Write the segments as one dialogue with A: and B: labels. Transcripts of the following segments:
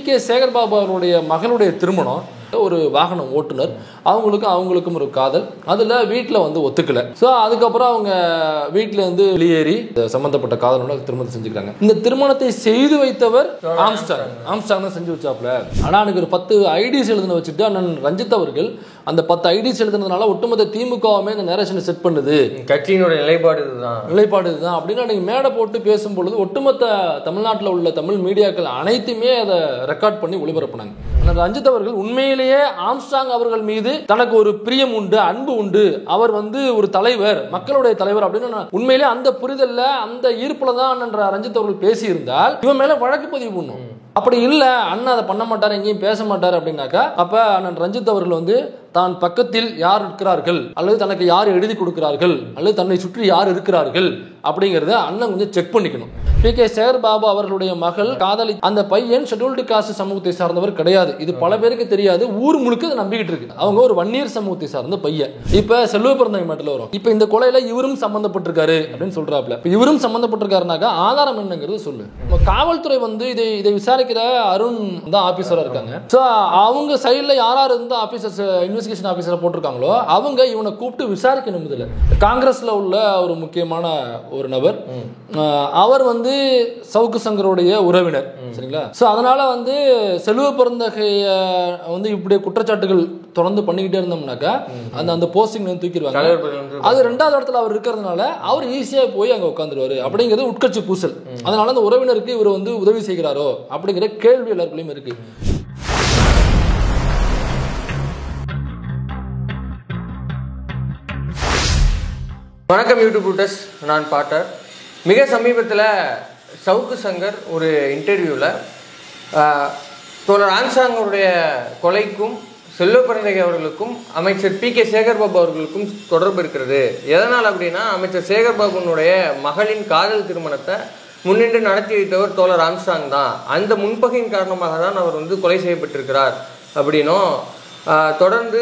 A: K Sekar Babu அவருடைய மகளுடைய திருமணம், ஒரு வாகனம் ஓட்டுநர், அவங்களுக்கும் ஒரு காதல், அதில் வீட்டில் வந்து ஒத்துக்கலை. ஸோ அதுக்கப்புறம் அவங்க வீட்டில் இருந்து வெளியேறி சம்மந்தப்பட்ட காதலோட திருமணத்தை செஞ்சுக்கிறாங்க. இந்த திருமணத்தை செய்து வைத்தவர் ஆம்ஸ்டாங் தான் செஞ்சு வச்சாப்புல. ஆனால் எனக்கு ஒரு 10 ஐடிஸ் எழுதுன வச்சுட்டு அண்ணன் ரஞ்சித் அவர்கள் அந்த 10 ஐடிஸ் எழுதுனதுனால ஒட்டுமொத்த திமுகவுமே இந்த நேரேஷனை செட் பண்ணுது,
B: கட்சியினுடைய நிலைப்பாடு
A: இதுதான் அப்படின்னு அன்னைக்கு மேடை போட்டு பேசும்பொழுது ஒட்டுமொத்த தமிழ்நாட்டில் உள்ள தமிழ் மீடியாக்கள் அனைத்துமே அதை ரெக்கார்ட் பண்ணி ஒளிபரப்புனாங்க. ரஞ்சித் அவர்கள் உண்மையிலேயே ஆம்ஸ்டாங் அவர்கள் மீது தனக்கு ஒரு பிரியம் உண்டு, அன்பு உண்டு, அவர் வந்து ஒரு தலைவர், மக்களுடைய தலைவர் அப்படின்னு உண்மையிலேயே அந்த புரிதல்ல அந்த ஈர்ப்புல தான் ரஞ்சித் அவர்கள் பேசி இருந்தால் இவன் மேல வழக்கு பதிவு பண்ணும். அப்படி இல்ல, அண்ணன் அதை பண்ண மாட்டார், எங்கேயும் பேச மாட்டார் அப்படின்னாக்கா அப்ப அண்ணன் ரஞ்சித் அவர்கள் வந்து தான் பக்கத்தில் யார் இருக்கிறார்கள், அல்லது தனக்கு யார் எழுதி கொடுக்கிறார்கள், அல்லது தன்னை சுற்றி யார் இருக்கிறார்கள் அப்படிங்கிறத அண்ணன் கொஞ்சம் செக் பண்ணிக்கணும். கே சேகர் பாபு அவர்களுடைய மகள் காதலி அந்த பையன் ஷெட்யூல்டு காஸ்ட் சமூகத்தை சார்ந்தவர் கிடையாது. இது பல பேருக்கு தெரியாது, ஊர் முழுக்க அதை நம்பிக்கிட்டு இருக்கு. அவங்க ஒரு வன்னியர் சமூகத்தை சார்ந்த பையன். இப்ப செல்வ பிறந்தவங்க மேட்டில் வரும். இப்ப இந்த கொலையில இவரும் சம்பந்தப்பட்டிருக்காரு அப்படின்னு சொல்றாப்ல. இவரும் சம்பந்தப்பட்டிருக்காருனாக்கா ஆதாரம் என்னங்கிறது சொல்லு. காவல்துறை வந்து இதை விசாரிக்கிற அருண் தான் ஆபீசரா இருக்காங்க. சோ அவங்க சைட்ல யாராரு இருந்து ஆபீசர்ஸ் இன்வெஸ்டிகேஷன் ஆபீசரா போட்டிருக்காங்களோ அவங்க இவனை கூப்பிட்டு விசாரிக்கணும். இதுல காங்கிரஸ்ல உள்ள ஒரு முக்கியமான ஒரு நபர், அவர் வந்து சவுக்கு சங்கருடைய உறவினர், சரிங்களா? சோ அதனால வந்து செல்வ பிறந்தகைய வந்து இப்படி குற்றச்சாட்டுகள் தொடர்ந்து பண்ணிக்கிட்டே இருந்தோம்னாக்கா அந்த போஸ்டிங் வந்து தூக்கிடுவாங்க. அது 2வது இடத்துல அவர் இருக்கிறதுனால அவர் ஈஸியா போய் அங்க உட்காந்துருவாரு அப்படிங்கிறது உட்கட்சி பூசல். அதனால அந்த உறவினருக்கு இவர் வந்து உதவி செய்கிறாரோ அப்படிங்கிற கேள்வி எல்லாருக்குள்ளயும் இருக்கு.
B: வணக்கம் யூடியூப் ரூட்டர்ஸ், நான் பாட்டர். மிக சமீபத்தில் சவுக்கு சங்கர் ஒரு இன்டர்வியூவில் தோழர் ஆம்ஸ்டாங்குடைய கொலைக்கும் செல்வ பிறந்தகை அவர்களுக்கும் அமைச்சர் கே சேகர் பாபு அவர்களுக்கும் தொடர்பு இருக்கிறது. எதனால் அப்படின்னா, அமைச்சர் சேகர் பாபுனுடைய மகளின் காதல் திருமணத்தை முன்னின்று நடத்தி வைத்தவர் தோழர் ஆம்ஸ்டாங் தான். அந்த முன்பகையின் காரணமாக தான் அவர் வந்து கொலை செய்யப்பட்டிருக்கிறார் அப்படின்னும், தொடர்ந்து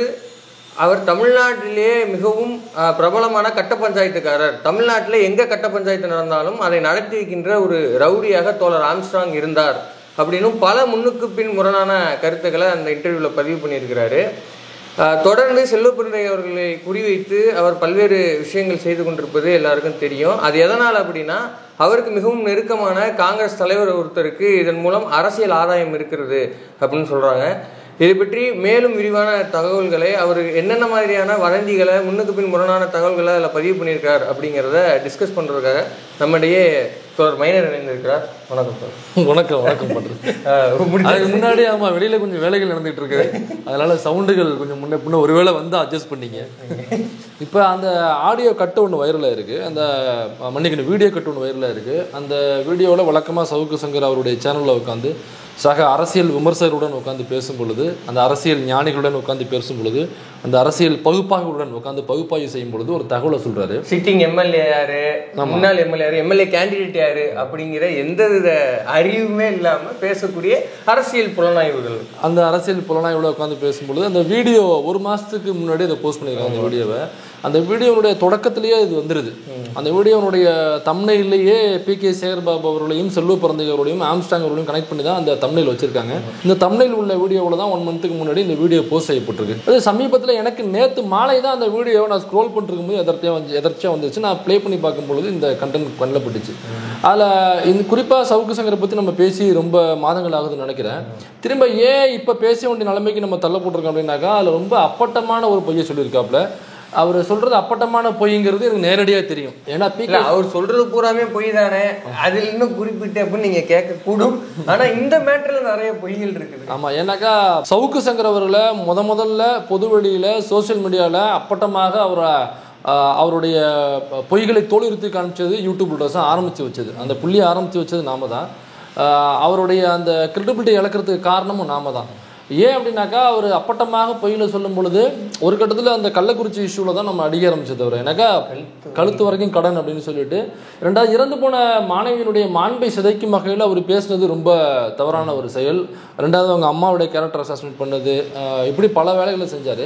B: அவர் தமிழ்நாட்டிலே மிகவும் பிரபலமான கட்ட பஞ்சாயத்துக்காரர், தமிழ்நாட்டில் எங்கே கட்ட பஞ்சாயத்து நடந்தாலும் அதை நடத்தி வைக்கின்ற ஒரு ரவுடியாக தோழர் ஆம்ஸ்டாங் இருந்தார் அப்படின்னும் பல முன்னுக்கு பின் முரணான கருத்துக்களை அந்த இன்டர்வியூவில் பதிவு பண்ணியிருக்கிறாரு. தொடர்ந்து செல்வ பிறந்தகை அவர்களை குறிவைத்து அவர் பல்வேறு விஷயங்கள் செய்து கொண்டிருப்பது எல்லாருக்கும் தெரியும். அது எதனால் அப்படின்னா, அவருக்கு மிகவும் நெருக்கமான காங்கிரஸ் தலைவர் ஒருத்தருக்கு இதன் மூலம் அரசியல் ஆதாயம் இருக்கிறது அப்படின்னு சொல்கிறாங்க. இதை பற்றி மேலும் விரிவான தகவல்களை, அவர் என்னென்ன மாதிரியான வதந்திகளை, முன்னுக்கு பின் முரணான தகவல்களை அதில் பதிவு பண்ணியிருக்கார் அப்படிங்கிறத டிஸ்கஸ் பண்ணுறதுக்காக நம்மிடையே தோழர் மைனர் இணைந்திருக்கிறார். வணக்கம் சார்.
A: வணக்கம் பண்ணுறது அதுக்கு முன்னாடி ஆமாம் வெளியில் கொஞ்சம் வேலைகள் நடந்துகிட்டு இருக்கு, அதனால சவுண்டுகள் கொஞ்சம் முன்ன ஒருவேளை வந்து அட்ஜஸ்ட் பண்ணிங்க. இப்போ அந்த ஆடியோ கட்டு ஒன்று வைரலாக இருக்குது, அந்த மன்னிக்கணும் வீடியோ கட்டு ஒன்று வைரலாக இருக்குது. அந்த வீடியோவில் வழக்கமாக சவுக்கு சங்கர் அவருடைய சேனலில் உட்காந்து சக அரசியல் விமர்சகருடன் உட்காந்து பேசும் பொழுது, அந்த அரசியல் ஞானிகளுடன் உட்காந்து பேசும் பொழுது, அந்த அரசியல் பகுப்பாய்வுடன் உட்காந்து பகுப்பாய்வு செய்யும் பொழுது ஒரு தகவலை சொல்றாரு.
B: சிட்டிங் எம்எல்ஏ யாரு, முன்னாள் எம்எல்ஏ யாரு, எம்எல்ஏ கேண்டிடேட் யாரு அப்படிங்கிற எந்தவித அறிவுமே இல்லாம பேசக்கூடிய அரசியல் புலனாய்வுகள்.
A: அந்த அரசியல் புலனாய்வுல உட்காந்து பேசும்பொழுது அந்த வீடியோ 1 மாசத்துக்கு முன்னாடி அதை போஸ்ட் பண்ணிருக்காங்க. அந்த வீடியோவை, அந்த வீடியோனுடைய தொடக்கத்திலேயே இது வந்துருது. அந்த வீடியோனுடைய தம்ப்நெயிலேயே கே சேகர் பாபு அவர்களையும் செல்வ பிறந்தகை அவர்களையும் ஆம்ஸ்டாங் அவர்களையும் கனெக்ட் பண்ணி தான் அந்த தம்ப்நெயில் வச்சிருக்காங்க. இந்த தம்ப்நெயில் உள்ள வீடியோவில் தான் 1 மந்த்துக்கு முன்னாடி இந்த வீடியோ போஸ்ட் செய்யப்பட்டிருக்கு. அது சமீபத்தில் எனக்கு நேற்று மாலை தான் அந்த வீடியோவை நான் ஸ்க்ரோல் பண்ணிருக்கும் போது எதர்ச்சியாக வந்துச்சு. நான் ப்ளே பண்ணி பார்க்கும்பொழுது இந்த கண்டென்ட் பண்ணப்பட்டுச்சு. அதில் இந்த குறிப்பாக சவுக்கு சங்கரை பற்றி நம்ம பேசி ரொம்ப மாதங்கள் ஆகுதுன்னு நினைக்கிறேன். திரும்ப ஏன் இப்போ பேச வேண்டிய நிலைமைக்கு நம்ம தள்ளப்பட்டிருக்கோம் அப்படின்னாக்கா, அதில் ரொம்ப அப்பட்டமான ஒரு பொய்யை சொல்லியிருக்காப்புல. அவர் சொல்றது அப்பட்டமான பொய்ங்கிறது எனக்கு நேரடியாக தெரியும். ஏன்னா
B: அவர் சொல்றது பூராமே பொய் தானே, அதில் இன்னும் குறிப்பிட்டு அப்படின்னு நீங்க கேட்க கூடும். ஆனா இந்த மேட்டர்ல நிறைய பொய்கள் இருக்குது.
A: ஆமா, ஏன்னாக்கா சவுக்கு சங்கர் அவர்களை முதல்ல பொதுவெளியில சோசியல் மீடியால அப்பட்டமாக அவருடைய பொய்களை தோலுரித்து காமிச்சது யூடியூப் வீடியோஸ் ஆரம்பிச்சு வச்சது, அந்த புள்ளியை ஆரம்பிச்சு வச்சது நாம தான். அவருடைய அந்த கிரெடிபிலிட்டி இழக்கிறதுக்கு காரணமும் நாம தான். ஏன் அப்படின்னாக்கா, அவர் அப்பட்டமாக பொய்யில சொல்லும் பொழுது ஒரு கட்டத்தில் அந்த கள்ளக்குறிச்சி இஷ்யூவில் தான் நம்ம அடிக்க ஆரம்பிச்சது. அவர் எனக்கா கழுத்து வரைக்கும் கடன் அப்படின்னு சொல்லிட்டு, 2வது இறந்து போன மாணவியினுடைய மாண்பை சிதைக்கும் வகையில் அவர் பேசுனது ரொம்ப தவறான ஒரு செயல். 2வது அவங்க அம்மாவுடைய கேரக்டர் அசாசினேட் பண்ணது, இப்படி பல வேலைகளை செஞ்சார்.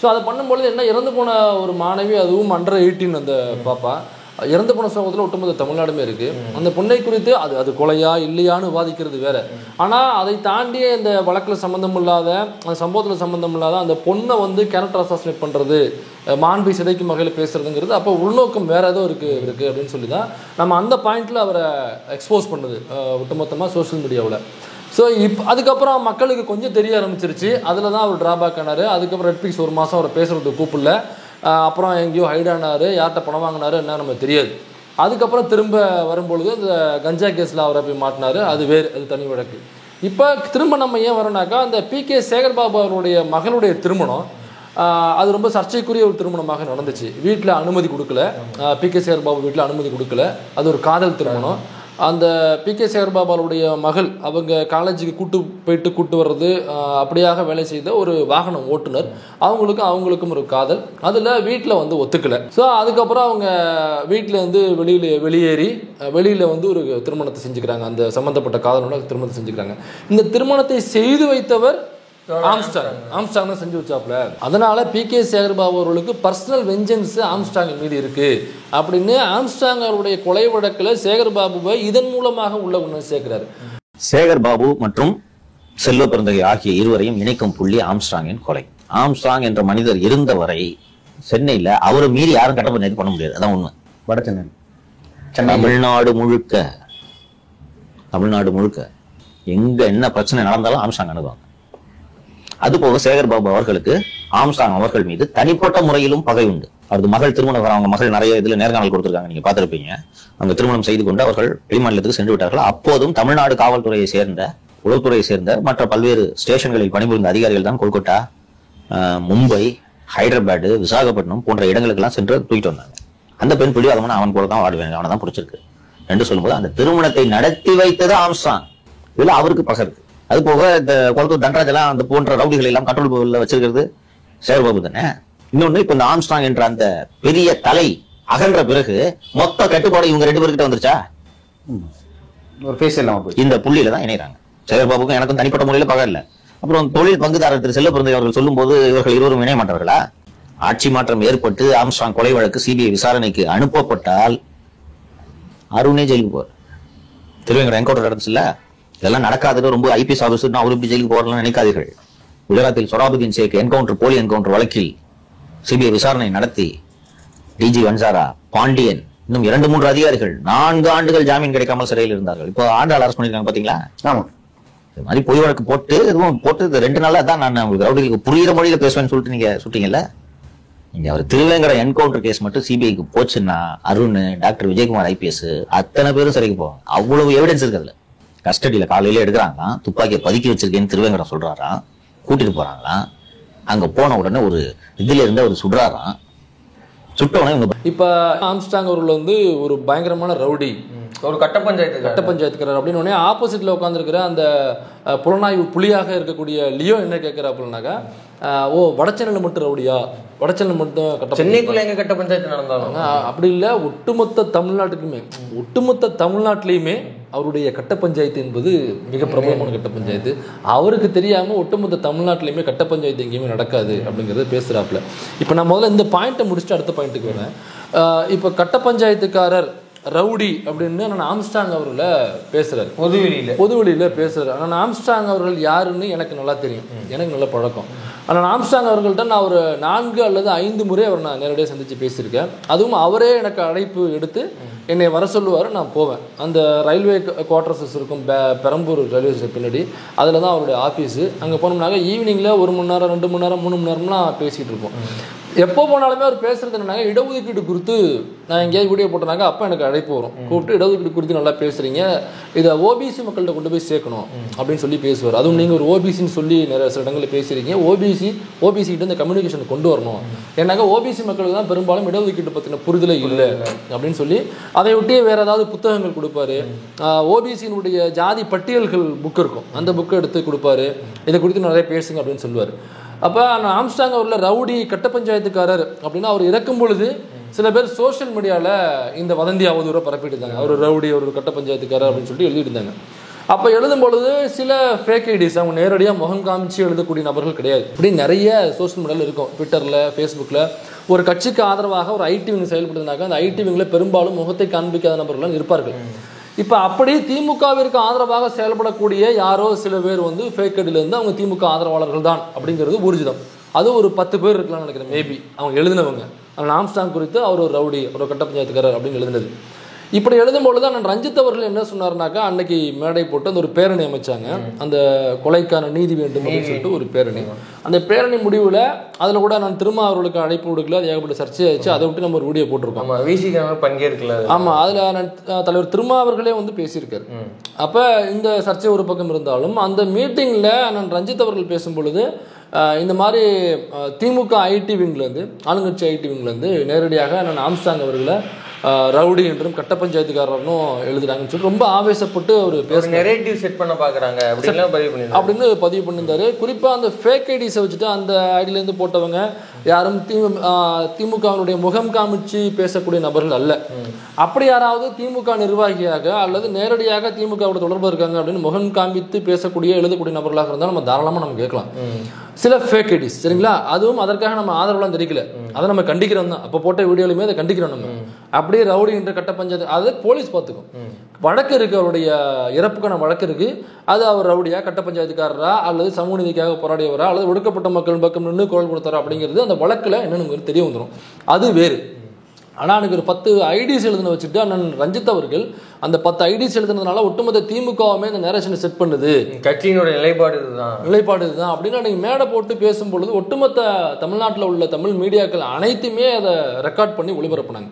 A: ஸோ அதை பண்ணும்பொழுது என்ன, இறந்து போன ஒரு மாணவி, அதுவும் அண்டர் 18 அந்த பாப்பா, இறந்து போன சமூகத்தில் ஒட்டுமொத்த தமிழ்நாடுமே இருக்குது. அந்த பொண்ணை குறித்து அது கொலையா இல்லையான்னு விவாதிக்கிறது வேற. ஆனால் அதை தாண்டி இந்த வழக்கில் சம்மந்தம் இல்லாத, அந்த சம்பவத்தில் சம்மந்தம் இல்லாத அந்த பொண்ணை வந்து கேரக்டர் அசாசினேட் பண்ணுறது, மாண்பை சிதைக்கும் வகையில் பேசுறதுங்கிறது அப்போ உள்நோக்கம் வேற ஏதோ இருக்குது அப்படின்னு சொல்லி தான் நம்ம அந்த பாயிண்டில் அவரை எக்ஸ்போஸ் பண்ணுது ஒட்டுமொத்தமாக சோஷியல் மீடியாவில். ஸோ அதுக்கப்புறம் மக்களுக்கு கொஞ்சம் தெரிய ஆரம்பிச்சிருச்சு. அதில் தான் அவர் ட்ராபேக் ஆனார். அதுக்கப்புறம் நெட்ஃப்ளிக்ஸ் ஒரு மாதம் அவரை பேசுகிறதுக்கு கூப்பிடல. அப்புறம் எங்கேயோ ஹைட் ஆனார், யார்கிட்ட பணம் வாங்கினாரு என்ன நமக்கு தெரியாது. அதுக்கப்புறம் திரும்ப வரும்பொழுது இந்த கஞ்சா கேஸில் அவரை போய் மாட்டினார். அது வேறு, அது தனி வழக்கு. இப்போ திரும்ப நம்ம ஏன் வரோம்னாக்கா, அந்த PK சேகர்பாபு அவருடைய மகளுடைய திருமணம் அது ரொம்ப சர்ச்சைக்குரிய ஒரு திருமணமாக நடந்துச்சு. வீட்டில் அனுமதி கொடுக்கல, PK சேகர்பாபு வீட்டில் அனுமதி கொடுக்கல. அது ஒரு காதல் திருமணம். அந்த PK சேகர்பாபாவுடைய மகள் அவங்க காலேஜுக்கு கூட்டு வர்றது, அப்படியாக வேலை செய்த ஒரு வாகனம் ஓட்டுநர், அவங்களுக்கும் ஒரு காதல். அதில் வீட்டில் வந்து ஒத்துக்கலை. ஸோ அதுக்கப்புறம் அவங்க வீட்டில் வந்து வெளியில் வந்து ஒரு திருமணத்தை செஞ்சுக்கிறாங்க. அந்த சம்மந்தப்பட்ட காதலோட திருமணத்தை செஞ்சுக்கிறாங்க. இந்த திருமணத்தை செய்து வைத்தவர் ஆம்ஸ்ட்ராங் தான் செஞ்சு வச்சாப்புல. அதனால PK சேகர்பாபு அவர்களுக்கு பர்சனல் வெஞ்சன்ஸ் ஆம்ஸ்ட்ராங் மீது இருக்கு அப்படின்னு ஆம்ஸ்ட்ராங் அவருடைய கொலை வழக்கில் சேகர்பாபுவை இதன் மூலமாக உள்ள ஒன்று சேர்க்கிறாரு.
C: சேகர்பாபு மற்றும் செல்வ பெருந்தகை ஆகிய இருவரையும் இணைக்கும் புள்ளி ஆம்ஸ்ட்ராங்கின் கொலை. ஆம்ஸ்ட்ராங் என்ற மனிதர் இருந்தவரை சென்னையில் அவரை மீறி யாரும் கட்டப்பட்டு பண்ண முடியாது. அதான் உண்மை.
D: வட சென்னை,
C: தமிழ்நாடு முழுக்க எங்க என்ன பிரச்சனை நடந்தாலும் ஆம்ஸ்ட்ராங் அணுகுவாங்க. அதுபோக சேகர்பாபு அவர்களுக்கு ஆம்ஸ்ட்ராங் அவர்கள் மீது தனிப்பட்ட முறையிலும் பகை உண்டு. அவரது மகள் திருமணம், அவங்க மகள் நிறைய இதுல நேர்காணல் கொடுத்திருக்காங்க, நீங்க பார்த்திருப்பீங்க. அவங்க திருமணம் செய்து கொண்டு அவர்கள் வெளிமாநிலத்துக்கு சென்று விட்டார்கள். அப்போதும் தமிழ்நாடு காவல்துறையை சேர்ந்த, உளவுத்துறையை சேர்ந்த மற்ற பல்வேறு ஸ்டேஷன்களில் பணிபுரிந்த அதிகாரிகள் தான் கொல்கத்தா, மும்பை, ஹைதராபாத், விசாகப்பட்டினம் போன்ற இடங்களுக்கெல்லாம் சென்று தூக்கிட்டு வந்தாங்க. அந்த பெண் பிடிவாதமான அவன் போல தான் வாடுவேன், அவனை தான் பிடிச்சிருக்கு என்று சொல்லும்போது அந்த திருமணத்தை நடத்தி வைத்தது ஆம்ஸ்ட்ராங். இதுல அவருக்கு பகை இருக்கு. அது போக இந்த குளத்தூர் தண்டராஜ் எல்லாம் அந்த போன்ற ரவுடிகளை எல்லாம் கண்ட்ரோல் வச்சிருக்கிறது சேகர்பாபு தானே. இன்னொன்னு, இப்ப இந்த ஆம்ஸ்ட்ராங் என்ற அந்த பெரிய தலை அகன்ற பிறகு மொத்த கட்டுப்பாடு இவங்க 2 பேர்கிட்ட வந்துருச்சா?
D: ஒரு ஃபேஸ் எல்லாம்
C: இந்த புள்ளியில தான் இணைறாங்க. சேகர்பாபுக்கும் எனக்கும் தனிப்பட்ட முறையில பகை இல்லை. அப்புறம் தொழில் பங்குதாரர் திரு செல்வ பெருந்தகை அவர்கள் சொல்லும் போது இவர்கள் இருவரும் இணைய மாட்டார்களா? ஆட்சி மாற்றம் ஏற்பட்டு ஆம்ஸ்ட்ராங் கொலை வழக்கு CBI விசாரணைக்கு அனுப்பப்பட்டால் அருணே ஜெயிலுக்கு போவார். திருவேங்கடம் என்கவுண்டர் நடந்துச்சுல்ல, இதெல்லாம் நடக்காதது. ரொம்ப IPS ஆபீசர் அவரு இப்படி ஜெயிலுக்கு போறலாம் நினைக்காதீர்கள். குஜராத்தில் சொராபுதீன் ஷேக் என்கவுண்டர், போலி என்கவுண்டர் வழக்கில் CBI விசாரணை நடத்தி DG வன்சாரா, பாண்டியன், இன்னும் 2-3 அதிகாரிகள் 4 ஆண்டுகள் ஜாமீன் கிடைக்காமல் சிறையில் இருந்தார்கள். இப்போ ஆண்டாள் அரசு பண்ணிருக்காங்க பாத்தீங்களா? ஆமா, இது மாதிரி பொய் வழக்கு போட்டு 2 நாளா தான் நான் ரவுடிகளுக்கு புரியுற மொழியில பேசுவேன்னு சொல்லிட்டு நீங்க சுட்டீங்கல்ல. நீங்க அவர் திருவேங்கட என்கவுண்டர் கேஸ் மட்டும் CBIக்கு போச்சுன்னா அருண், டாக்டர் விஜயகுமார் IPS அத்தனை பேரும் சிறைக்கு போவாங்க. அவ்வளவு எவிடன்ஸ் இருக்குதுல. கஸ்டடியில காலையில எடுக்கிறாங்களாம், துப்பாக்கியை பதுக்கி வச்சிருக்கேன்னு திருவேங்கடம் சொல்றாராம், கூட்டிட்டு போறாங்களாம். அங்க போன உடனே ஒரு இதுல இருந்த ஒரு சுடுறாராம், சுட்டவனே.
A: இப்ப ஆம்ஸ்ட்ராங் அவர்கள் வந்து ஒரு பயங்கரமான ரவுடி,
B: ஒரு கட்ட பஞ்சாயத்துக்காரர் அப்படின்னு ஆப்போசிட்ல உட்காந்துருக்கிற அந்த புலனாய்வு புலியாக இருக்கக்கூடிய லியோ என்ன கேட்கிறாப்புலனாக்கா, வடச்சென்னையில் மட்டும் ரவுடியா, வடச்சென்னையில் மட்டும் சென்னைக்குள்ள எங்க கட்ட பஞ்சாயத்து நடந்தாலும்
A: அப்படி இல்லை, ஒட்டுமொத்த தமிழ்நாட்டிலையுமே அவருடைய கட்ட பஞ்சாயத்து என்பது மிக பிரபலமான கட்ட பஞ்சாயத்து. அவருக்கு தெரியாம ஒட்டுமொத்த தமிழ்நாட்டிலையுமே கட்ட பஞ்சாயத்து எங்கேயுமே நடக்காது அப்படிங்கிறத பேசுறாப்புல. இப்போ நான் முதல்ல இந்த பாயிண்ட்டை முடிச்சுட்டு அடுத்த பாயிண்ட்டுக்கு வரேன். இப்போ கட்ட பஞ்சாயத்துக்காரர் ரவுடி அப்படின்னு நான் ஆம்ஸ்ட்ராங் அவர்களை பேசுறாரு, பொதுவெளியில பேசுறாரு. ஆனால் ஆம்ஸ்ட்ராங் அவர்கள் யாருன்னு எனக்கு நல்லா தெரியும், எனக்கு நல்ல பழக்கம். ஆனால் ஆம்ஸ்ட்ராங் அவர்கள்ட்ட நான் ஒரு 4 அல்லது 5 முறை அவர் நான் நேரடியாக சந்தித்து பேசியிருக்கேன். அதுவும் அவரே எனக்கு அழைப்பு எடுத்து என்னை வர சொல்லுவார், நான் போவேன். அந்த ரயில்வே குவார்டர்ஸஸ் இருக்கும் பெரம்பூர் ரயில்வே ஸ்டேஷன் பின்னாடி, அதில் தான் அவருடைய ஆஃபீஸு. அங்கே போனோம்னாக்க ஈவினிங்கில் 1 மணி நேரம் 2 மணி நேரம் 3 மணி நேரம்லாம் பேசிகிட்டு இருப்போம். எப்போ போனாலுமே அவர் பேசுறது என்னன்னாங்க, இடஒதுக்கீடு குறித்து நான் எங்கேயாவது வீடியோ போட்டேனாக்கா அப்போ எனக்கு அழைப்பு வரும், கூப்பிட்டு இடஒதுக்கீடு குறித்து நல்லா பேசுகிறீங்க, இதை OBC மக்கள்கிட்ட கொண்டு போய் சேர்க்கணும் அப்படின்னு சொல்லி பேசுவார். அதுவும் நீங்கள் ஒரு OBCன்னு சொல்லி நிறைய சில இடங்களில் பேசுகிறீங்க, OBC கிட்ட இந்த கம்யூனிகேஷன் கொண்டு வரணும், ஏன்னாக்கா OBC மக்களுக்கு தான் பெரும்பாலும் இடஒதுக்கீடு பற்றின புரிதலே இல்லை அப்படின்னு சொல்லி அதை ஒட்டியே வேறு ஏதாவது புத்தகங்கள் கொடுப்பாரு. OBCயினுடைய ஜாதி பட்டியல்கள் புக் இருக்கும், அந்த புக்கை எடுத்து கொடுப்பாரு, இதை குறித்து நிறைய பேசுங்க அப்படின்னு சொல்லுவார். அப்போ நான் ஆம்ஸ்ட்ராங் அவரில் ரவுடி கட்ட பஞ்சாயத்துக்காரர் அப்படின்னா அவர் இறக்கும் பொழுது சில பேர் சோஷியல் மீடியாவில் இந்த வதந்தி அவதூறாக பரப்பிட்டு இருந்தாங்க, அவர் ரவுடி, ஒரு கட்ட பஞ்சாயத்துக்காரர் அப்படின்னு சொல்லிட்டு எழுதிட்டு இருந்தாங்க. அப்போ எழுதும் பொழுது சில ஃபேக் ஐடிஸ் அவங்க நேரடியாக முகம் காமிச்சு எழுதக்கூடிய நபர்கள் கிடையாது. இப்படி நிறைய சோஷியல் மீடியாவில் இருக்கும். ட்விட்டரில், ஃபேஸ்புக்கில் ஒரு கட்சிக்கு ஆதரவாக ஒரு ஐடி விங் செயல்படுதுனாக்கா அந்த ஐடி விங்கில் பெரும்பாலும் முகத்தை காண்பிக்காத நபர்கள் இருப்பார்கள். இப்போ அப்படி திமுகவிற்கு ஆதரவாக செயல்படக்கூடிய யாரோ சில பேர் வந்து ஃபேக் ஐடியிலேருந்து அவங்க திமுக ஆதரவாளர்கள் தான் அப்படிங்கிறது ஊர்ஜிதம். அது ஒரு 10 பேர் இருக்கலாம்னு நினைக்கிறேன். மேபி அவங்க எழுதினவங்க ஆம்ஸ்ட்ராங் குறித்து அவர் ஒரு ரவுடி, ஒரு கட்ட பஞ்சாயத்துக்காரர் அப்படின்னு எழுதினது. இப்படி எழுதும்பொழுது அண்ணன் ரஞ்சித் அவர்கள் என்ன சொன்னார்னாக்கா, அன்னைக்கு மேடை போட்டு அந்த ஒரு பேரணி அமைச்சாங்க. அந்த கொலைக்கான நீதி வேண்டும் அப்படின்னு சொல்லிட்டு ஒரு பேரணி. அந்த பேரணி முடிவில் அதில் கூட நான் திரும்ப அவர்களுக்கு அழைப்பு கொடுக்கல, அது ஏகப்பட்ட சர்ச்சையாச்சு. அதை விட்டு நம்ம ஒரு வீடியோ போட்டிருக்கோம்.
B: பங்கேற்கல.
A: ஆமாம், அதில் தலைவர் திரும்ப அவர்களே வந்து பேசியிருக்காரு. அப்போ இந்த சர்ச்சை ஒரு பக்கம் இருந்தாலும் அந்த மீட்டிங்கில் அண்ணன் ரஞ்சித் அவர்கள் பேசும் பொழுது இந்த மாதிரி திமுக ஐடி விங்லேருந்து, ஆளுங்கட்சி ஐடி விங்லேருந்து நேரடியாக அண்ணன் ஆம்ஸ்ட்ராங் அவர்களை ரவுடி என்றும் கட்ட பஞ்சாயத்துக்காரர்னும் எழுதுறாங்கன்னு சொல்லி ரொம்ப ஆவேசப்பட்டு அவர் பேச
B: நெரேட்டிவ் செட் பண்ண பார்க்குறாங்க அப்படின்னு
A: பதிவு பண்ணியிருந்தாரு. குறிப்பாக அந்த ஃபேக் ஐடிஸை வச்சுட்டு அந்த ஐடியிலேருந்து போட்டவங்க யாரும் திமுகவினுடைய முகம் காமிச்சு பேசக்கூடிய நபர்கள் அல்ல. அப்படி யாராவது திமுக நிர்வாகியாக அல்லது நேரடியாக திமுகவோட தொடர்பு இருக்காங்க அப்படின்னு முகம் காமித்து பேசக்கூடிய எழுதக்கூடிய நபர்களாக இருந்தால் நம்ம தாராளமாக நம்ம கேட்கலாம். சில ஃபேக் ஐடிஸ், சரிங்களா, அதுவும் அதற்காக நம்ம ஆதரவுலாம் தெரிவிக்கல, அதை நம்ம கண்டிக்கிறோம் தான். அப்போ போட்ட வீடியோலையுமே அதை கண்டிக்கிறோம். நம்ம அப்படியே ரவுடி என்ற கட்ட பஞ்சாயத்து அது போலீஸ் பார்த்துக்கும். வழக்கு இருக்கு, அவருடைய இறப்புக்கான வழக்கு இருக்கு. அது அவர் ரவுடியா, கட்ட பஞ்சாயத்துக்காரரா, அல்லது சமூக நீதிக்காக போராடியவரா, அல்லது ஒடுக்கப்பட்ட மக்கள் பக்கம் நின்று குரல் கொடுத்தாரா அப்படிங்கிறது அந்த வழக்கில் என்னன்னு தெரிய வந்துடும். அது வேறு. ஆனால் எனக்கு ஒரு 10 ஐடிஸ் எழுதுன வச்சுட்டு அண்ணன் ரஞ்சித் அவர்கள் அந்த 10 ஐடிஸ் எழுதுனதுனால ஒட்டுமொத்த திமுகவுமே அந்த நேரேஷனை செட் பண்ணுது,
B: கட்சியினுடைய நிலைப்பாடு
A: இதுதான் அப்படின்னு அன்னைக்கு மேடை போட்டு பேசும்பொழுது ஒட்டுமொத்த தமிழ்நாட்டில் உள்ள தமிழ் மீடியாக்கள் அனைத்துமே அதை ரெக்கார்ட் பண்ணி ஒளிபரப்புனாங்க.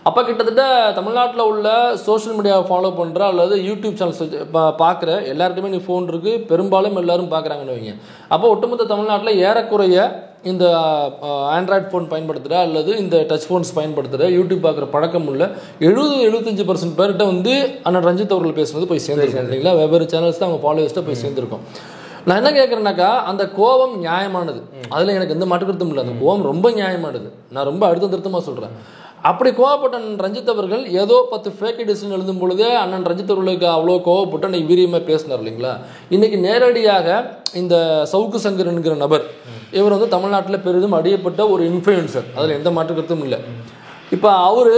A: அப்போ கிட்டத்தட்ட தமிழ்நாட்டில் உள்ள சோஷியல் மீடியாவை ஃபாலோ பண்ணுற அல்லது யூடியூப் சேனல்ஸ் பார்க்குற எல்லாருக்குமே நீ ஃபோன் இருக்குது, பெரும்பாலும் எல்லாரும் பார்க்குறாங்கன்னு வைங்க. அப்போ ஒட்டுமொத்த தமிழ்நாட்டில் ஏறக்குறைய இந்த ஆண்ட்ராய்ட் ஃபோன் பயன்படுத்துகிற அல்லது இந்த டச் ஃபோன்ஸ் பயன்படுத்துகிற யூடியூப் பார்க்குற பழக்கம் உள்ள 70-75% பேர்கிட்ட வந்து அண்ணன் ரஞ்சித் அவர்கள் பேசுனது போய் சேர்ந்துருக்கோம் இல்லைங்களா. வெவ்வேறு சேனல்ஸ் தான் அவங்க ஃபாலோவர்ஸ்ட்டாக போய் சேர்ந்துருக்கோம். நான் என்ன கேட்குறேன்னாக்கா, அந்த கோபம் நியாயமானது, அதில் எனக்கு எந்த மாற்றுக்கருத்தும் இல்லை. அந்த கோபம் ரொம்ப நியாயமானது. நான் ரொம்ப அழுத்தம் திருத்தமாக சொல்கிறேன். அப்படி கோவப்பட்ட அண்ணன் ரஞ்சித் அவர்கள் ஏதோ 10 ஃபேக் ஐடிஸ்ன்னு எழுதும் பொழுதே அண்ணன் ரஞ்சித் அவர்களுக்கு அவ்வளோ கோவப்பட்டு அன்னைக்கு வீரியமாக பேசினார் இல்லைங்களா. இன்னைக்கு நேரடியாக இந்த சவுக்கு சங்கர் என்கிற நபர், இவர் வந்து தமிழ்நாட்டில் பெரிதும் அடியப்பட்ட ஒரு இன்ஃப்ளூயன்சர், அதில் எந்த மாற்று கருத்தும் இல்லை. இப்போ அவர்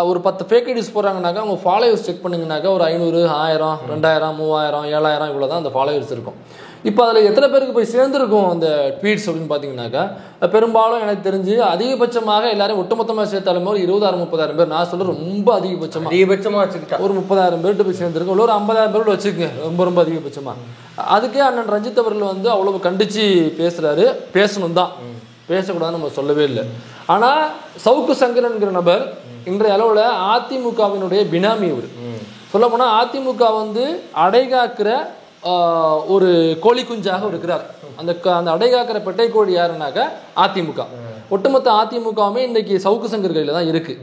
A: ஒரு 10 ஃபேக் ஐடிஸ் போடுறாங்கனாக்கா அவங்க ஃபாலோவர்ஸ் செக் பண்ணிங்கனாக்கா ஒரு 500, 1000, 2000, 3000, 7000 இவ்வளோ தான் அந்த ஃபாலோவர்ஸ் இருக்கும். இப்போ அதில் எத்தனை பேருக்கு போய் சேர்ந்துருக்கும் அந்த ட்வீட்ஸ் அப்படின்னு பார்த்தீங்கன்னாக்கா, பெரும்பாலும் எனக்கு தெரிஞ்சு அதிகபட்சமாக எல்லாரும் ஒட்டுமொத்தமாக சேர்த்தாலுமே ஒரு 20,000-30,000 பேர். நான் சொல்ல ரொம்ப அதிகபட்சமாக வச்சுக்கிட்டா ஒரு 30,000 பேர்கிட்ட போய் சேர்ந்துருக்கும். இல்லை ஒரு 50,000 பேரோட வச்சுக்கோங்க, ரொம்ப அதிகபட்சமாக. அதுக்கே அண்ணன் ரஞ்சித் அவர்கள் வந்து அவ்வளவு கண்டித்து பேசுகிறாரு. பேசணும் தான், பேசக்கூடாதுன்னு நம்ம சொல்லவே இல்லை. ஆனால் சவுக்கு சங்கர் என்கிற நபர் இன்றைய அளவில் அதிமுகவினுடைய பினாமி. அவர் சொல்ல போனால் அதிமுக வந்து அடைகாக்கிற ஒரு கோழி குஞ்சாக இருக்கிறார். அந்த அடைகாக்கிற பெட்டை கோழி யாருன்னாக்கா அதிமுக. ஒட்டுமொத்த அதிமுகவுமே இன்னைக்கு சவுக்கு சங்கர் கையில் தான் இருக்கு.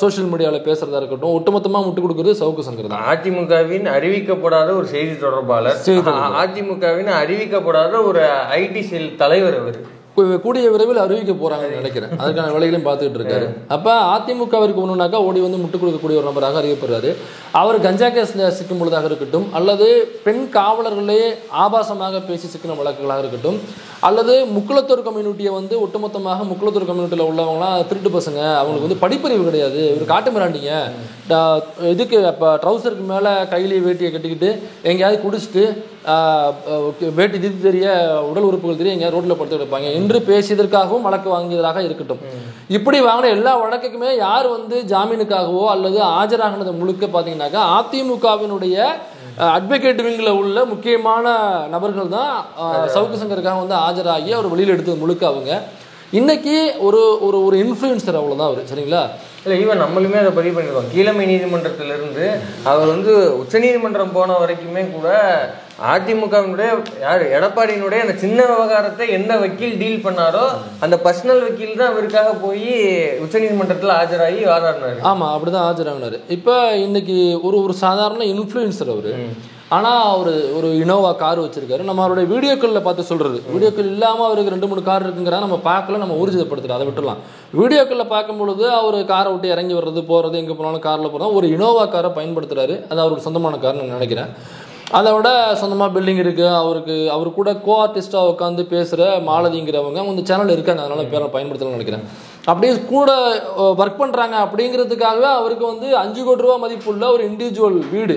A: சோசியல் மீடியாவில் பேசுறதா இருக்கட்டும், ஒட்டுமொத்தமாக முட்டு கொடுக்குறது சவுக்கு சங்கர் தான்.
B: அதிமுகவின் அறிவிக்கப்படாத ஒரு செய்தி தொடர்பாளர், அதிமுகவின் அறிவிக்கப்படாத ஒரு ஐடி செல் தலைவர். அவர்
A: கூடிய விரைவில் அறிவிக்க போறாங்கன்னு நினைக்கிறேன். அதுக்கான வேலைகளையும் பார்த்துட்டு இருக்காரு. அப்ப அதிமுகவிற்கு ஒண்ணுனாக்கா ஓடி வந்து முட்டு கொடுக்கக்கூடிய ஒரு நபராக அறியப்படுறாரு. அவர் கஞ்சா கேஸ்ல சிக்கும் பொழுதாக இருக்கட்டும், அல்லது பெண் காவலர்களே ஆபாசமாக பேசி சிக்கின வழக்குகளாக இருக்கட்டும், அல்லது முக்குளத்தூர் கம்யூனிட்டியை வந்து ஒட்டுமொத்தமாக முக்குளத்தூர் கம்யூனிட்டியில் உள்ளவங்களாம் திருட்டு பசங்க, அவங்களுக்கு வந்து படிப்பறிவு கிடையாது, இவர் காட்டு மிராண்டிங்க, இதுக்கு இப்போ ட்ரௌசருக்கு மேலே கையிலேயே வேட்டியை கட்டிக்கிட்டு எங்கேயாவது குடிச்சிட்டு வேட்டி திதி தெரிய உடல் உறுப்புகள் தெரிய எங்கேயாவது ரோட்டில் படுத்து கிடப்பாங்க என்று பேசியதற்காகவும் வழக்கு வாங்கியதாக இருக்கட்டும். இப்படி வாங்கின எல்லா வழக்குக்குமே யார் வந்து ஜாமீனுக்காகவோ அல்லது ஆஜராகினது முழுக்க பார்த்தீங்கன்னாக்கா அதிமுகவினுடைய அட்வொகேட் விங்கில் உள்ள முக்கியமான நபர்கள் தான் சவுக்கு சங்கருக்காக வந்து ஆஜராகி அவர் வெளியில் எடுத்தது முழுக்க அவங்க. இன்னைக்கு ஒரு ஒரு ஒரு இன்ஃப்ளூயன்சர், அவ்வளோதான் அவர், சரிங்களா.
B: இல்லை, ஈவன் நம்மளுமே அதை பதிவு பண்ணியிருக்கோம். கீழமை நீதிமன்றத்திலிருந்து அவர் வந்து உச்சநீதிமன்றம் போன வரைக்குமே கூட அதிமுகவினுடைய யார் எடப்பாடியினுடைய அந்த சின்ன விவகாரத்தை எந்த வக்கீல் டீல் பண்ணாரோ அந்த பர்சனல் வக்கீல் தான் அவருக்காக போய் உச்சநீதிமன்றத்தில் ஆஜராகி வாதாடினார்.
A: ஆமாம், அப்படிதான் ஆஜராகினார். இப்போ இன்னைக்கு ஒரு ஒரு சாதாரண இன்ஃப்ளூயன்சர் அவர். ஆனால் அவர் ஒரு இனோவா கார் வச்சிருக்காரு. நம்ம அவருடைய வீடியோக்களில் பார்த்து சொல்கிறது, வீடியோக்கள் இல்லாமல் அவருக்கு 2-3 கார் இருக்குங்கிறா நம்ம பார்க்கல, நம்ம ஊர்ஜிதப்படுத்துகிறோம், அதை விட்டுலாம். வீடியோக்களில் பார்க்கும்பொழுது அவர் காரை விட்டு இறங்கி வர்றது, போகிறது, எங்கே போனாலும் காரில் போகிறோம், ஒரு இனோவா காரை பயன்படுத்துகிறாரு. அது அவருக்கு சொந்தமான கார் நான் நினைக்கிறேன். அதை விட சொந்தமாக பில்டிங் இருக்குது, அவர் கூட கோ ஆர்டிஸ்டாக உட்காந்து பேசுகிற மாலதிங்கிறவங்க அவங்க சேனல் இருக்காங்க, அதனால பேரை பயன்படுத்தணும்னு நினைக்கிறேன். அப்படியே கூட ஒர்க் பண்ணுறாங்க அப்படிங்கிறதுக்காகவே அவருக்கு வந்து 5 கோடி ரூபா மதிப்புள்ள ஒரு இண்டிவிஜுவல் வீடு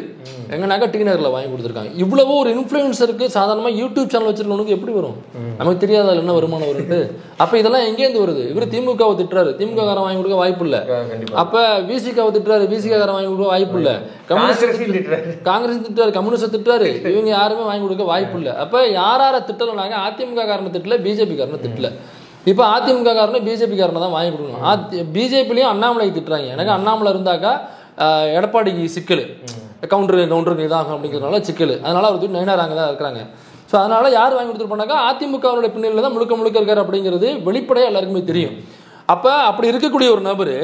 A: எங்கனாக்கா டி நகரில் வாங்கி கொடுத்துருக்காங்க. இவ்வளவோ ஒரு இன்ஃப்ளூயன்ஸருக்கு சாதாரணமாக யூடியூப் சேனல் வச்சிருக்கவனுக்கு எப்படி வரும்? நமக்கு தெரியாத என்ன வருமானம் வரும்ட்டு. அப்போ இதெல்லாம் எங்கேருந்து வருது? இவர் திமுகவை திட்டுறாரு, திமுக காரன் வாங்கி கொடுக்க வாய்ப்பு இல்லை. அப்போ விசிகாவை திட்டுறாரு, விசிகா காரன் வாங்கி கொடுக்க வாய்ப்பு இல்லை. காங்கிரஸ் திட்டுறாரு, கம்யூனிஸ்ட் திட்டுறாரு, இவங்க யாருமே வாங்கி கொடுக்க வாய்ப்பு இல்லை. அப்போ யாரை திட்டலைனாங்க அதிமுக காரனை திட்டல, பிஜேபி காரனை திட்டல. இப்போ அதிமுக காரனும் பிஜேபி காரனை தான் வாங்கி கொடுக்கணும். பிஜேபிலையும் அண்ணாமலை திட்டுறாங்க. எனக்கு அண்ணாமலை இருந்தாக்கா எடப்பாடிக்கு சிக்கல், கவுண்டருக்கு இதாகும் அப்படிங்கிறதுனால சிக்கல், அதனால அவர் தூக்கி நயினார் அங்கே தான் இருக்கிறாங்க. ஸோ அதனால யார் வாங்கி கொடுத்துருப்பாங்க? அதிமுகவுடைய பின்னணியில் தான் முழுக்க இருக்காரு அப்படிங்கிறது வெளிப்படையாக எல்லாருக்குமே தெரியும். அப்போ அப்படி இருக்கக்கூடிய ஒரு நபர்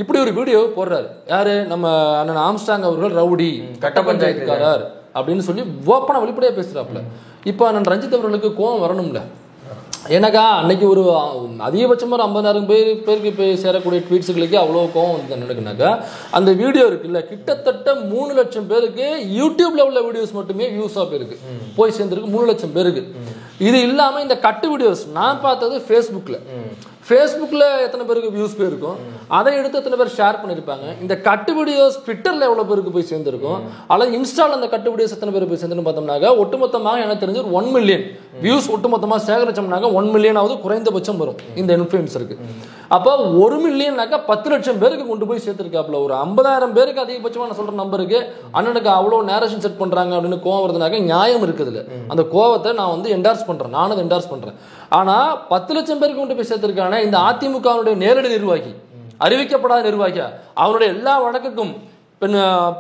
A: இப்படி ஒரு வீடியோ போடுறாரு. யாரு? நம்ம அண்ணன் ஆம்ஸ்டாங் அவர்கள் ரவுடி, கட்ட பஞ்சாயத்துக்காரர் அப்படின்னு சொல்லி ஓப்பனாக வெளிப்படையாக பேசுகிறாப்புல. இப்போ அண்ணன் ரஞ்சித் அவர்களுக்கு கோவம் வரணும்ல. ஏன்னாக்கா அன்னைக்கு ஒரு அதிகபட்சமாக ஒரு 50,000 பேருக்கு போய் சேரக்கூடிய ட்வீட்ஸுகளுக்கு அவ்வளோ கோவம் வந்து நடக்குனாக்கா அந்த வீடியோ இருக்குல்ல, கிட்டத்தட்ட 3 லட்சம் பேருக்கு யூடியூப்ல உள்ள வீடியோஸ் மட்டுமே வியூஸாக போயிருக்கு, போய் சேர்ந்துருக்கு 3 லட்சம் பேருக்கு. இது இல்லாமல் இந்த கட்டு வீடியோஸ் நான் பார்த்தது ஃபேஸ்புக்கில் எத்தனை பேருக்கு வியூஸ் போயிருக்கும், அதை எடுத்து எத்தனை பேர் ஷேர் பண்ணியிருப்பாங்க. இந்த கட்டு வீடியோஸ் ட்விட்டரில் எவ்வளோ பேருக்கு போய் சேர்ந்துருக்கும், அல்லது இன்ஸ்டாவில் அந்த கட்டு வீடியோஸ் எத்தனை பேருக்கு போய் சேர்ந்துன்னு பார்த்தோம்னாக்கா ஒட்டுமொத்தமாக எனக்கு தெரிஞ்சு ஒரு 1 மில்லியன் வியூஸ் ஒட்டுமொத்தமாக சேகரிச்சோம்னாக்கா 1 மில்லியனாவது குறைந்தபட்சம் வரும் இந்த இன்ஃப்ளூயன்ஸருக்கு. அப்போ 1 மில்லியன்னாக்கா 10 லட்சம் பேருக்கு கொண்டு போய் சேர்த்துருக்காப்புல. ஒரு 50,000 பேருக்கு அதிகபட்சமாக நான் சொல்கிற நம்பருக்கு அண்ணனுக்கு அவ்வளோ நேரேஷன் செட் பண்ணுறாங்க அப்படின்னு கோவம் வருதுனாக்கா நியாயம் இருக்குதுல்ல. அந்த கோவத்தை நான் வந்து என்டார்ஸ் பண்ணுறேன், நானும் அதை என்டார்ஸ் பண்ணுறேன். ஆனால் 10 லட்சம் பேருக்கு கொண்டு போய் சேர்த்துருக்கானே இந்த அதிமுகவுடைய நேரடி நிர்வாகி, அறிவிக்கப்படாத நிர்வாகி, அவருடைய எல்லா வழக்குக்கும்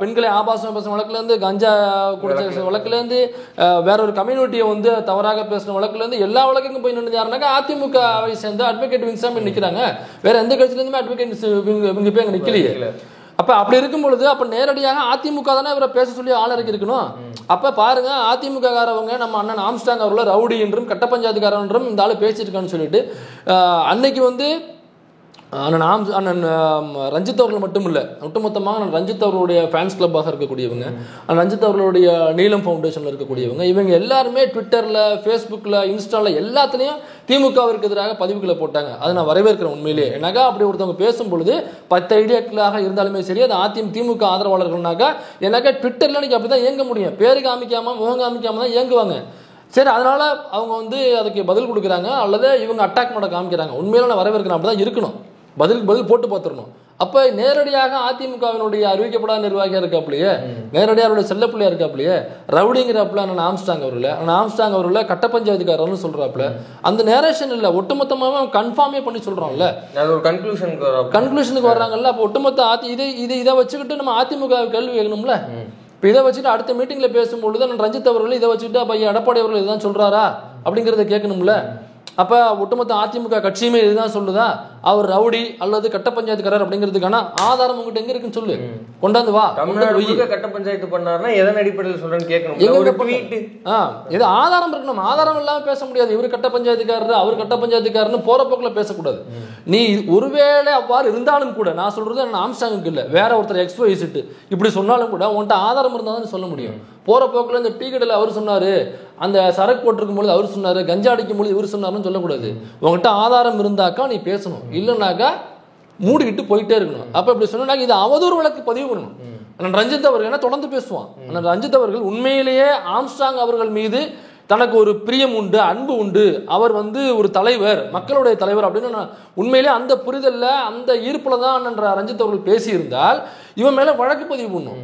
A: பெண்களை ஆபாசம் பேசுகிற வழக்குலேருந்து, கஞ்சா குடிச்ச வழக்குலேருந்து, வேற ஒரு கம்யூனிட்டியை வந்து தவறாக பேசுகிற வழக்குலேருந்து எல்லா வழக்குக்கும் போய் நின்று யாருனாக்கா அதிமுகவை சேர்ந்து அட்வொகேட் விங்ஸாக நிற்கிறாங்க. வேற எந்த கட்சியிலேருந்துமே அட்வொகேட் இவங்க போய் அங்கே நிற்கலையே. அப்போ அப்படி இருக்கும் பொழுது அப்போ நேரடியாக அதிமுக தானே இவரை பேச சொல்லி ஆளருக்கு இருக்கணும். அப்போ பாருங்க, அதிமுக காரவங்க நம்ம அண்ணன் ஆம்ஸ்டாங் அவர்களை ரவுடி என்றும் கட்ட பஞ்சாயத்துக்காரன் என்றும் இந்த ஆள் பேசியிருக்கான்னு சொல்லிட்டு அன்னைக்கு வந்து அண்ணன் ரஞ்சித் அவர்கள் மட்டும் இல்லை, ஒட்டுமொத்தமாக அண்ணன் ரஞ்சித் அவர்களுடைய ஃபேன்ஸ் கிளப்பாக இருக்கக்கூடியவங்க, ரஞ்சித் அவர்களுடைய நீலம் ஃபவுண்டேஷனில் இருக்கக்கூடியவங்க, இவங்க எல்லாருமே ட்விட்டரில், ஃபேஸ்புக்கில், இன்ஸ்டாவில் எல்லாத்துலேயும் திமுகவிற்கு எதிராக பதிவுகளை போட்டாங்க. அதை நான் வரவேற்கிறேன் உண்மையிலேயே. ஏன்னாக்கா அப்படி ஒருத்தவங்க பேசும்பொழுது 10 ஐடியாக்களாக இருந்தாலுமே சரி, அது திமுக ஆதரவாளர்கள்னாக்கா ஏன்னாக்கா ட்விட்டரில் எனக்கு அப்படி தான் இயங்க முடியும், பேரு காமிக்காமல் முகம் காமிக்காமல் தான் இயங்குவாங்க. சரி, அதனால அவங்க வந்து அதுக்கு பதில் கொடுக்குறாங்க அல்லது இவங்க அட்டாக் பண்ண காமிக்கிறாங்க. உண்மையில நான் வரவேற்கிறேன், அப்படி தான் இருக்கணும், பதிலுக்கு பதில் போட்டு பார்த்துடணும். அப்போ நேரடியாக அதிமுகவினுடைய அறிவிக்கப்படாத நிர்வாகியாக இருக்காப்லையே, நேரடியாக அவருடைய செல்லப்பிள்ளையா இருக்காப்லையே, ரவுடிங்கிறாப்புல அண்ணன் ஆம்ஸ்டாங் அவர்களை கட்ட பஞ்சாயத்துக்காரர்னு சொல்றாப்புல. அந்த நேரேஷன் இல்லை, ஒட்டுமொத்தமாக கன்ஃபார்மே பண்ணி சொல்றோம்ல, கன்க்ளூஷனுக்கு வர்றாங்கல்ல. அப்போ ஒட்டுமொத்த இதை வச்சுக்கிட்டு நம்ம அதிமுக கேள்வி கேட்கணும்ல. இப்போ இதை வச்சுட்டு அடுத்த மீட்டிங்கில் பேசும்பொழுது நான் ரஞ்சித் அவர்கள் இதை வச்சுட்டு அப்போ எடப்பாடி அவர்கள் இதுதான் சொல்கிறாரா அப்படிங்கிறத கேட்கணும்ல. அப்போ ஒட்டுமொத்த அதிமுக கட்சியுமே இதுதான் சொல்லுதா, அவர் ரவுடி அல்லது கட்ட பஞ்சாயத்துக்காரர் அப்படிங்கிறதுக்கான ஆதாரம் உங்ககிட்ட எங்க இருக்குன்னு சொல்லு, கொண்டாந்து வா.
B: கட்ட பஞ்சாயத்து பண்ணாருன்னா எதன் அடிப்படையில் சொல்றேன்னு கேட்கணும்.
A: இது ஆதாரம் இருக்கணும், ஆதாரம் இல்லாமல் பேச முடியாது. இவர் கட்ட பஞ்சாயத்துக்காரர், அவர் கட்ட பஞ்சாயத்துக்காரர்னு போற போக்கில் பேசக்கூடாது. நீ ஒருவேளை அவ்வாறு இருந்தாலும் கூட, நான் சொல்றது ஆம்ஸ்டாங்குக்கு இல்லை, வேற ஒருத்தர் எக்ஸ்போசிட்டு இப்படி சொன்னாலும் கூட உன்கிட்ட ஆதாரம் இருந்தால் தான் சொல்ல முடியும். போற போக்கில் இந்த டீ கடையில் அவர் சொன்னாரு, அந்த சரக்கு போட்டிருக்கும் பொழுது அவர் சொன்னாரு, கஞ்சா அடிக்கும் பொழுது இவர் சொன்னாருன்னு சொல்லக்கூடாது. உங்ககிட்ட ஆதாரம் இருந்தாக்கா நீ பேசணும், இல்லைன்னாக்கா மூடிக்கிட்டு போயிட்டே இருக்கணும். அப்ப இப்படி சொன்னாக்க இது அவதூறு வழக்கு பதிவு பண்ணணும். அண்ணன் ரஞ்சித் அவர்கள் என்ன தொடர்ந்து பேசுவான். அண்ணன் ரஞ்சித் அவர்கள் உண்மையிலேயே ஆம்ஸ்டாங் அவர்கள் மீது தனக்கு ஒரு பிரியம் உண்டு, அன்பு உண்டு, அவர் வந்து ஒரு தலைவர், மக்களுடைய தலைவர் அப்படின்னு உண்மையிலே அந்த புரிதல்ல, அந்த ஈர்ப்புல தான் அண்ணன் ரஞ்சித் அவர்கள் பேசியிருந்தால் இவன் மேல வழக்கு பதிவு பண்ணும்.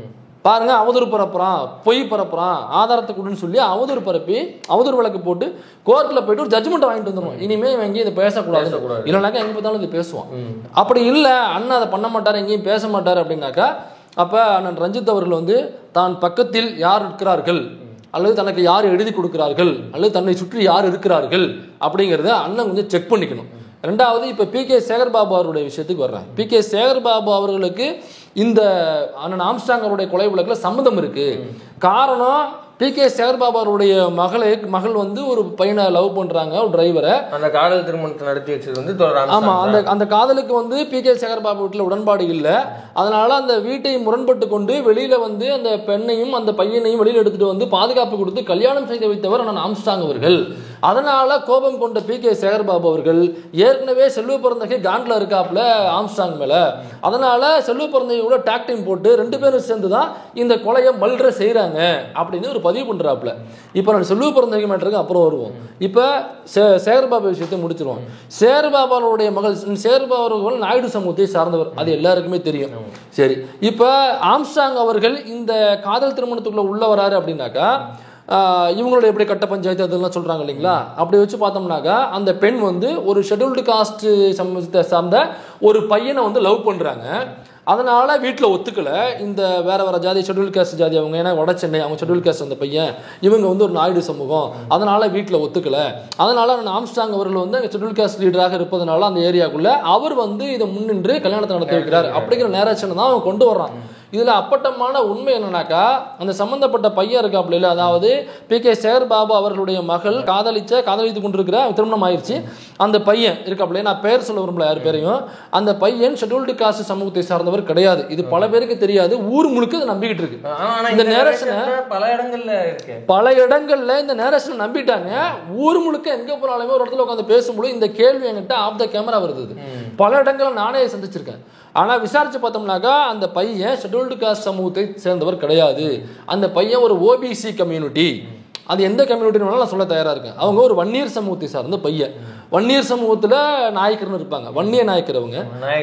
A: பாருங்க, அவதூறு பரப்புறான், பொய் பரப்புறான், ஆதாரத்தை கொடுன்னு சொல்லி அவதூறு பரப்பி அவதூறு வழக்கு போட்டு கோர்ட்டில் போயிட்டு ஒரு ஜட்ஜ்மெண்ட் வாங்கிட்டு வந்துடுவோம். இனிமே இவன் எங்கேயும் இதை பேசக்கூடாது, இல்லைனாக்கா எங்கே பார்த்தாலும் இது பேசுவான். அப்படி இல்லை, அண்ணன் அதை பண்ண மாட்டார், எங்கேயும் பேச மாட்டார் அப்படின்னாக்கா அப்போ அண்ணன் ரஞ்சித் அவர்கள் வந்து தான் பக்கத்தில் யார் இருக்கிறார்கள், அல்லது தனக்கு யார் எழுதி கொடுக்கிறார்கள், அல்லது தன்னை சுற்றி யார் இருக்கிறார்கள் அப்படிங்கிறத அண்ணன் கொஞ்சம் செக் பண்ணிக்கணும். ரெண்டாவது, இப்போ பி.கே. சேகர்பாபு அவருடைய விஷயத்துக்கு வர்றேன். பி.கே. சேகர்பாபு அவர்களுக்கு இந்த அண்ணன் ஆம்ஸ்டாங் அவருடைய கொலை வழக்கில் சம்மந்தம் இருக்கு. காரணம் பி.கே. சேகர்பாபு அவருடைய மகள் வந்து ஒரு பையனை லவ் பண்றாங்க, ஒரு டிரைவரை.
B: அந்த காதல் திருமணத்தை நடத்தி வச்சது வந்து
A: ஆமா, அந்த காதலுக்கு வந்து பி.கே. சேகர்பாபு வீட்டில் உடன்பாடு இல்லை. அதனால அந்த வீட்டை முரண்பட்டு கொண்டு வெளியில வந்து அந்த பெண்ணையும் அந்த பையனையும் வெளியில எடுத்துட்டு வந்து பாதுகாப்பு கொடுத்து கல்யாணம் செய்து வைத்தவர் அண்ணன் ஆம்ஸ்ட்ராங் அவர்கள். அதனால கோபம் கொண்ட பி.கே. சேகர்பாபு அவர்கள் ஏற்கனவே செல்வ பிறந்தகை காண்டில் இருக்காப்புல ஆம்ஸ்ட்ராங் மேல. அதனால செல்வ பிறந்தகையோட டாக் டீம் போட்டு 2 பேரும் சேர்ந்து தான் இந்த கொலையை மல்ற செய்யறாங்க அப்படின்னு ஒரு பதிவு பண்றாப்புல. இப்போ நான் செல்வ பிறந்தகை மேட்டருக்கு அப்புறம் வருவோம். இப்போ சேகர்பாபு விஷயத்தை முடிச்சிருவோம். சேகர்பாபுடைய மகள் சேகர்பாபு அவர்கள் நாயுடு சமூகத்தை சார்ந்தவர், அது எல்லாருக்குமே தெரியும். சரி, இப்போ ஆம்ஸ்ட்ராங் அவர்கள் இந்த காதல் திருமணத்துக்குள்ள உள்ள வராரு அப்படின்னாக்கா இவங்களோட எப்படி கட்ட பஞ்சாயத்து அதெல்லாம் சொல்றாங்க இல்லைங்களா? அப்படி வச்சு பார்த்தோம்னாக்கா அந்த பெண் வந்து ஒரு ஷெட்யூல்டு காஸ்ட் சமூகத்தை சார்ந்த ஒரு பையனை வந்து லவ் பண்றாங்க. அதனால வீட்டில் ஒத்துக்கல. இந்த வேற ஜாதி ஷெட்யூல் காஸ்ட் ஜாதி அவங்க, ஏன்னா வட சென்னை, அவங்க ஷெட்யூல் காஸ்ட் அந்த பையன், இவங்க வந்து ஒரு நாயுடு சமூகம், அதனால வீட்டில் ஒத்துக்கல. அதனால ஆம்ஸ்ட்ராங் அவர்கள் வந்து அங்கே ஷெட்யூல் காஸ்ட் லீடராக இருப்பதனால அந்த ஏரியாக்குள்ள அவர் வந்து இதை முன்னின்று கல்யாணத்தை நடத்தி வைக்கிறார் அப்படிங்கிற நேரேஷன் தான் அவன் கொண்டு வர்றான். இதுல அப்பட்டமான உண்மை என்னன்னாக்கா அந்த சம்பந்தப்பட்ட பையன் இருக்காப்புல இல்ல, அதாவது பி.கே. சேகர்பாபு அவர்களுடைய மகள் காதலித்து கொண்டிருக்கிற திருமணம் ஆயிடுச்சு. அந்த பையன் இருக்காப்புல, நான் பேர் சொல்ல விரும்பல யார் பேரையும், அந்த பையன் ஷெட்யூல்டு காஸ்ட் சமூகத்தை சார்ந்தவர் கிடையாது. இது பல பேருக்கு தெரியாது, ஊர் முழுக்க இதை நம்பிக்கிட்டு இருக்கு. இந்த நேரேஷனை பல இடங்கள்ல இந்த நேரேஷனை நம்பிட்டாங்க. ஊர் முழுக்க எங்க போனாலுமே ஒரு இடத்துல உட்காந்து பேசும்போது இந்த கேள்வி என்கிட்ட ஆஃப் த கேமரா வருது. பல இடங்கள்ல நானே சந்திச்சிருக்கேன். ஆனால் விசாரிச்சு பார்த்தோம்னாக்கா அந்த பையன் ஷெட்யூல்டு காஸ்ட் சமூகத்தை சேர்ந்தவர் கிடையாது. அந்த பையன் ஒரு ஓபிசி கம்யூனிட்டி. அது எந்த கம்யூனிட்டினாலும் நான் சொல்ல தயாராக இருக்கேன். அவங்க ஒரு வன்னியர் சமூகத்தை சார்ந்த பையன். வன்னியர் சமூகத்தில் நாயக்கர்னு இருப்பாங்க, வன்னிய நாயக்கர் அவங்க.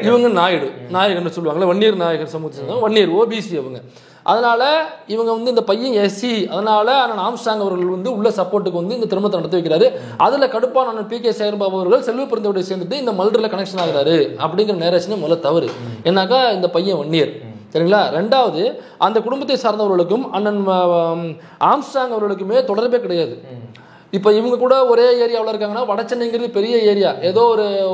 A: இவங்க நாயகர்னு சொல்லுவாங்களே, வன்னியர் நாயக்கர் சமூகத்தை சேர்ந்தவங்க, வன்னியர் ஓபிசி அவங்க. அதனால இவங்க வந்து இந்த பையன் எஸ்சி. அதனால ஆம்ஸ்ட்ராங் அவர்கள் வந்து உள்ள சப்போர்ட்டுக்கு வந்து இந்த திருமணத்தை நடத்தி வைக்கிறாரு. அதுல கடுப்பான பி.கே. சேகர்பாபு அவர்கள் செல்வ பிறந்தோட சேர்ந்துட்டு இந்த மல்டர்ல கனெக்ஷன் ஆகிறாரு அப்படிங்கிற நேரேஷனே முதல்ல தவறு. ஏன்னாக்கா இந்த பையன் வன்னியர், சரிங்களா? ரெண்டாவது, அந்த குடும்பத்தை சார்ந்தவர்களுக்கும் அண்ணன் ஆம்ஸ்ட்ராங் அவர்களுக்குமே தொடர்பே கிடையாது. இப்போ இவங்க கூட ஒரே ஏரியாவில் இருக்காங்கன்னா, வட சென்னைங்கிறது பெரிய ஏரியா, ஏதோ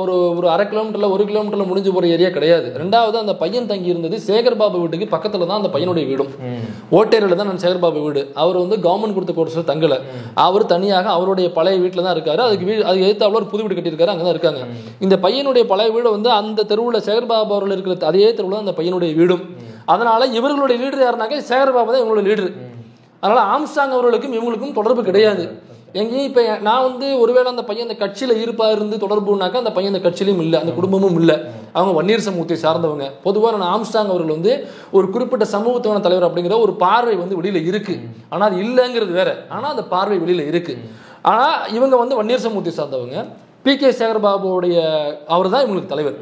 A: ஒரு அரை கிலோமீட்டர்ல 1 கிலோமீட்டர்ல முடிஞ்சு போகிற ஏரியா கிடையாது. ரெண்டாவது, அந்த பையன் தங்கி இருந்தது சேகர்பாபு வீட்டுக்கு பக்கத்தில் தான் அந்த பையனுடைய வீடும். ஓட்டேரியில் தான் நான் சேகர்பாபு வீடு. அவர் வந்து கவர்மெண்ட் கொடுத்த கோர்ஸில் தங்கலை, அவர் தனியாக அவருடைய பழைய வீட்டில் தான் இருக்காரு. அதுக்கு எதிர்த்தாப்புல ஒரு புது வீடு கட்டியிருக்காரு, அங்கே தான் இருக்காங்க. இந்த பையனுடைய பழைய வீடு வந்து அந்த தெருவில் சேகர்பாபு அவர்கள் இருக்கிற அதே தெருவில் தான் அந்த பையனுடைய வீடும். அதனால இவர்களுடைய லீடர் யாருனாக்க சேகர்பாபு தான் இவங்களுடைய லீடர். அதனால ஆம்ஸ்ட்ராங் அவர்களுக்கும் இவங்களுக்கும் தொடர்பு கிடையாது. எங்கேயும் இப்போ நான் வந்து ஒருவேளை அந்த பையன் அந்த கட்சியில் இருந்து தொடர்புனாக்கா அந்த பையன் அந்த கட்சியிலும் இல்லை, அந்த குடும்பமும் இல்லை. அவங்க வன்னியர் சமூகத்தை சார்ந்தவங்க. பொதுவாக நான் ஆம்ஸ்ட்ராங் அவர்கள் வந்து ஒரு குறிப்பிட்ட சமூகத்துக்கான தலைவர் அப்படிங்கிற ஒரு பார்வை வந்து வெளியில் இருக்கு. ஆனால் அது இல்லைங்கிறது வேற. ஆனால் அந்த பார்வை வெளியில் இருக்கு. ஆனால் இவங்க வந்து வன்னியர் சமூகத்தை சார்ந்தவங்க. பி.கே. சேகர்பாபுடைய அவர் தான் இவங்களுக்கு தலைவர்.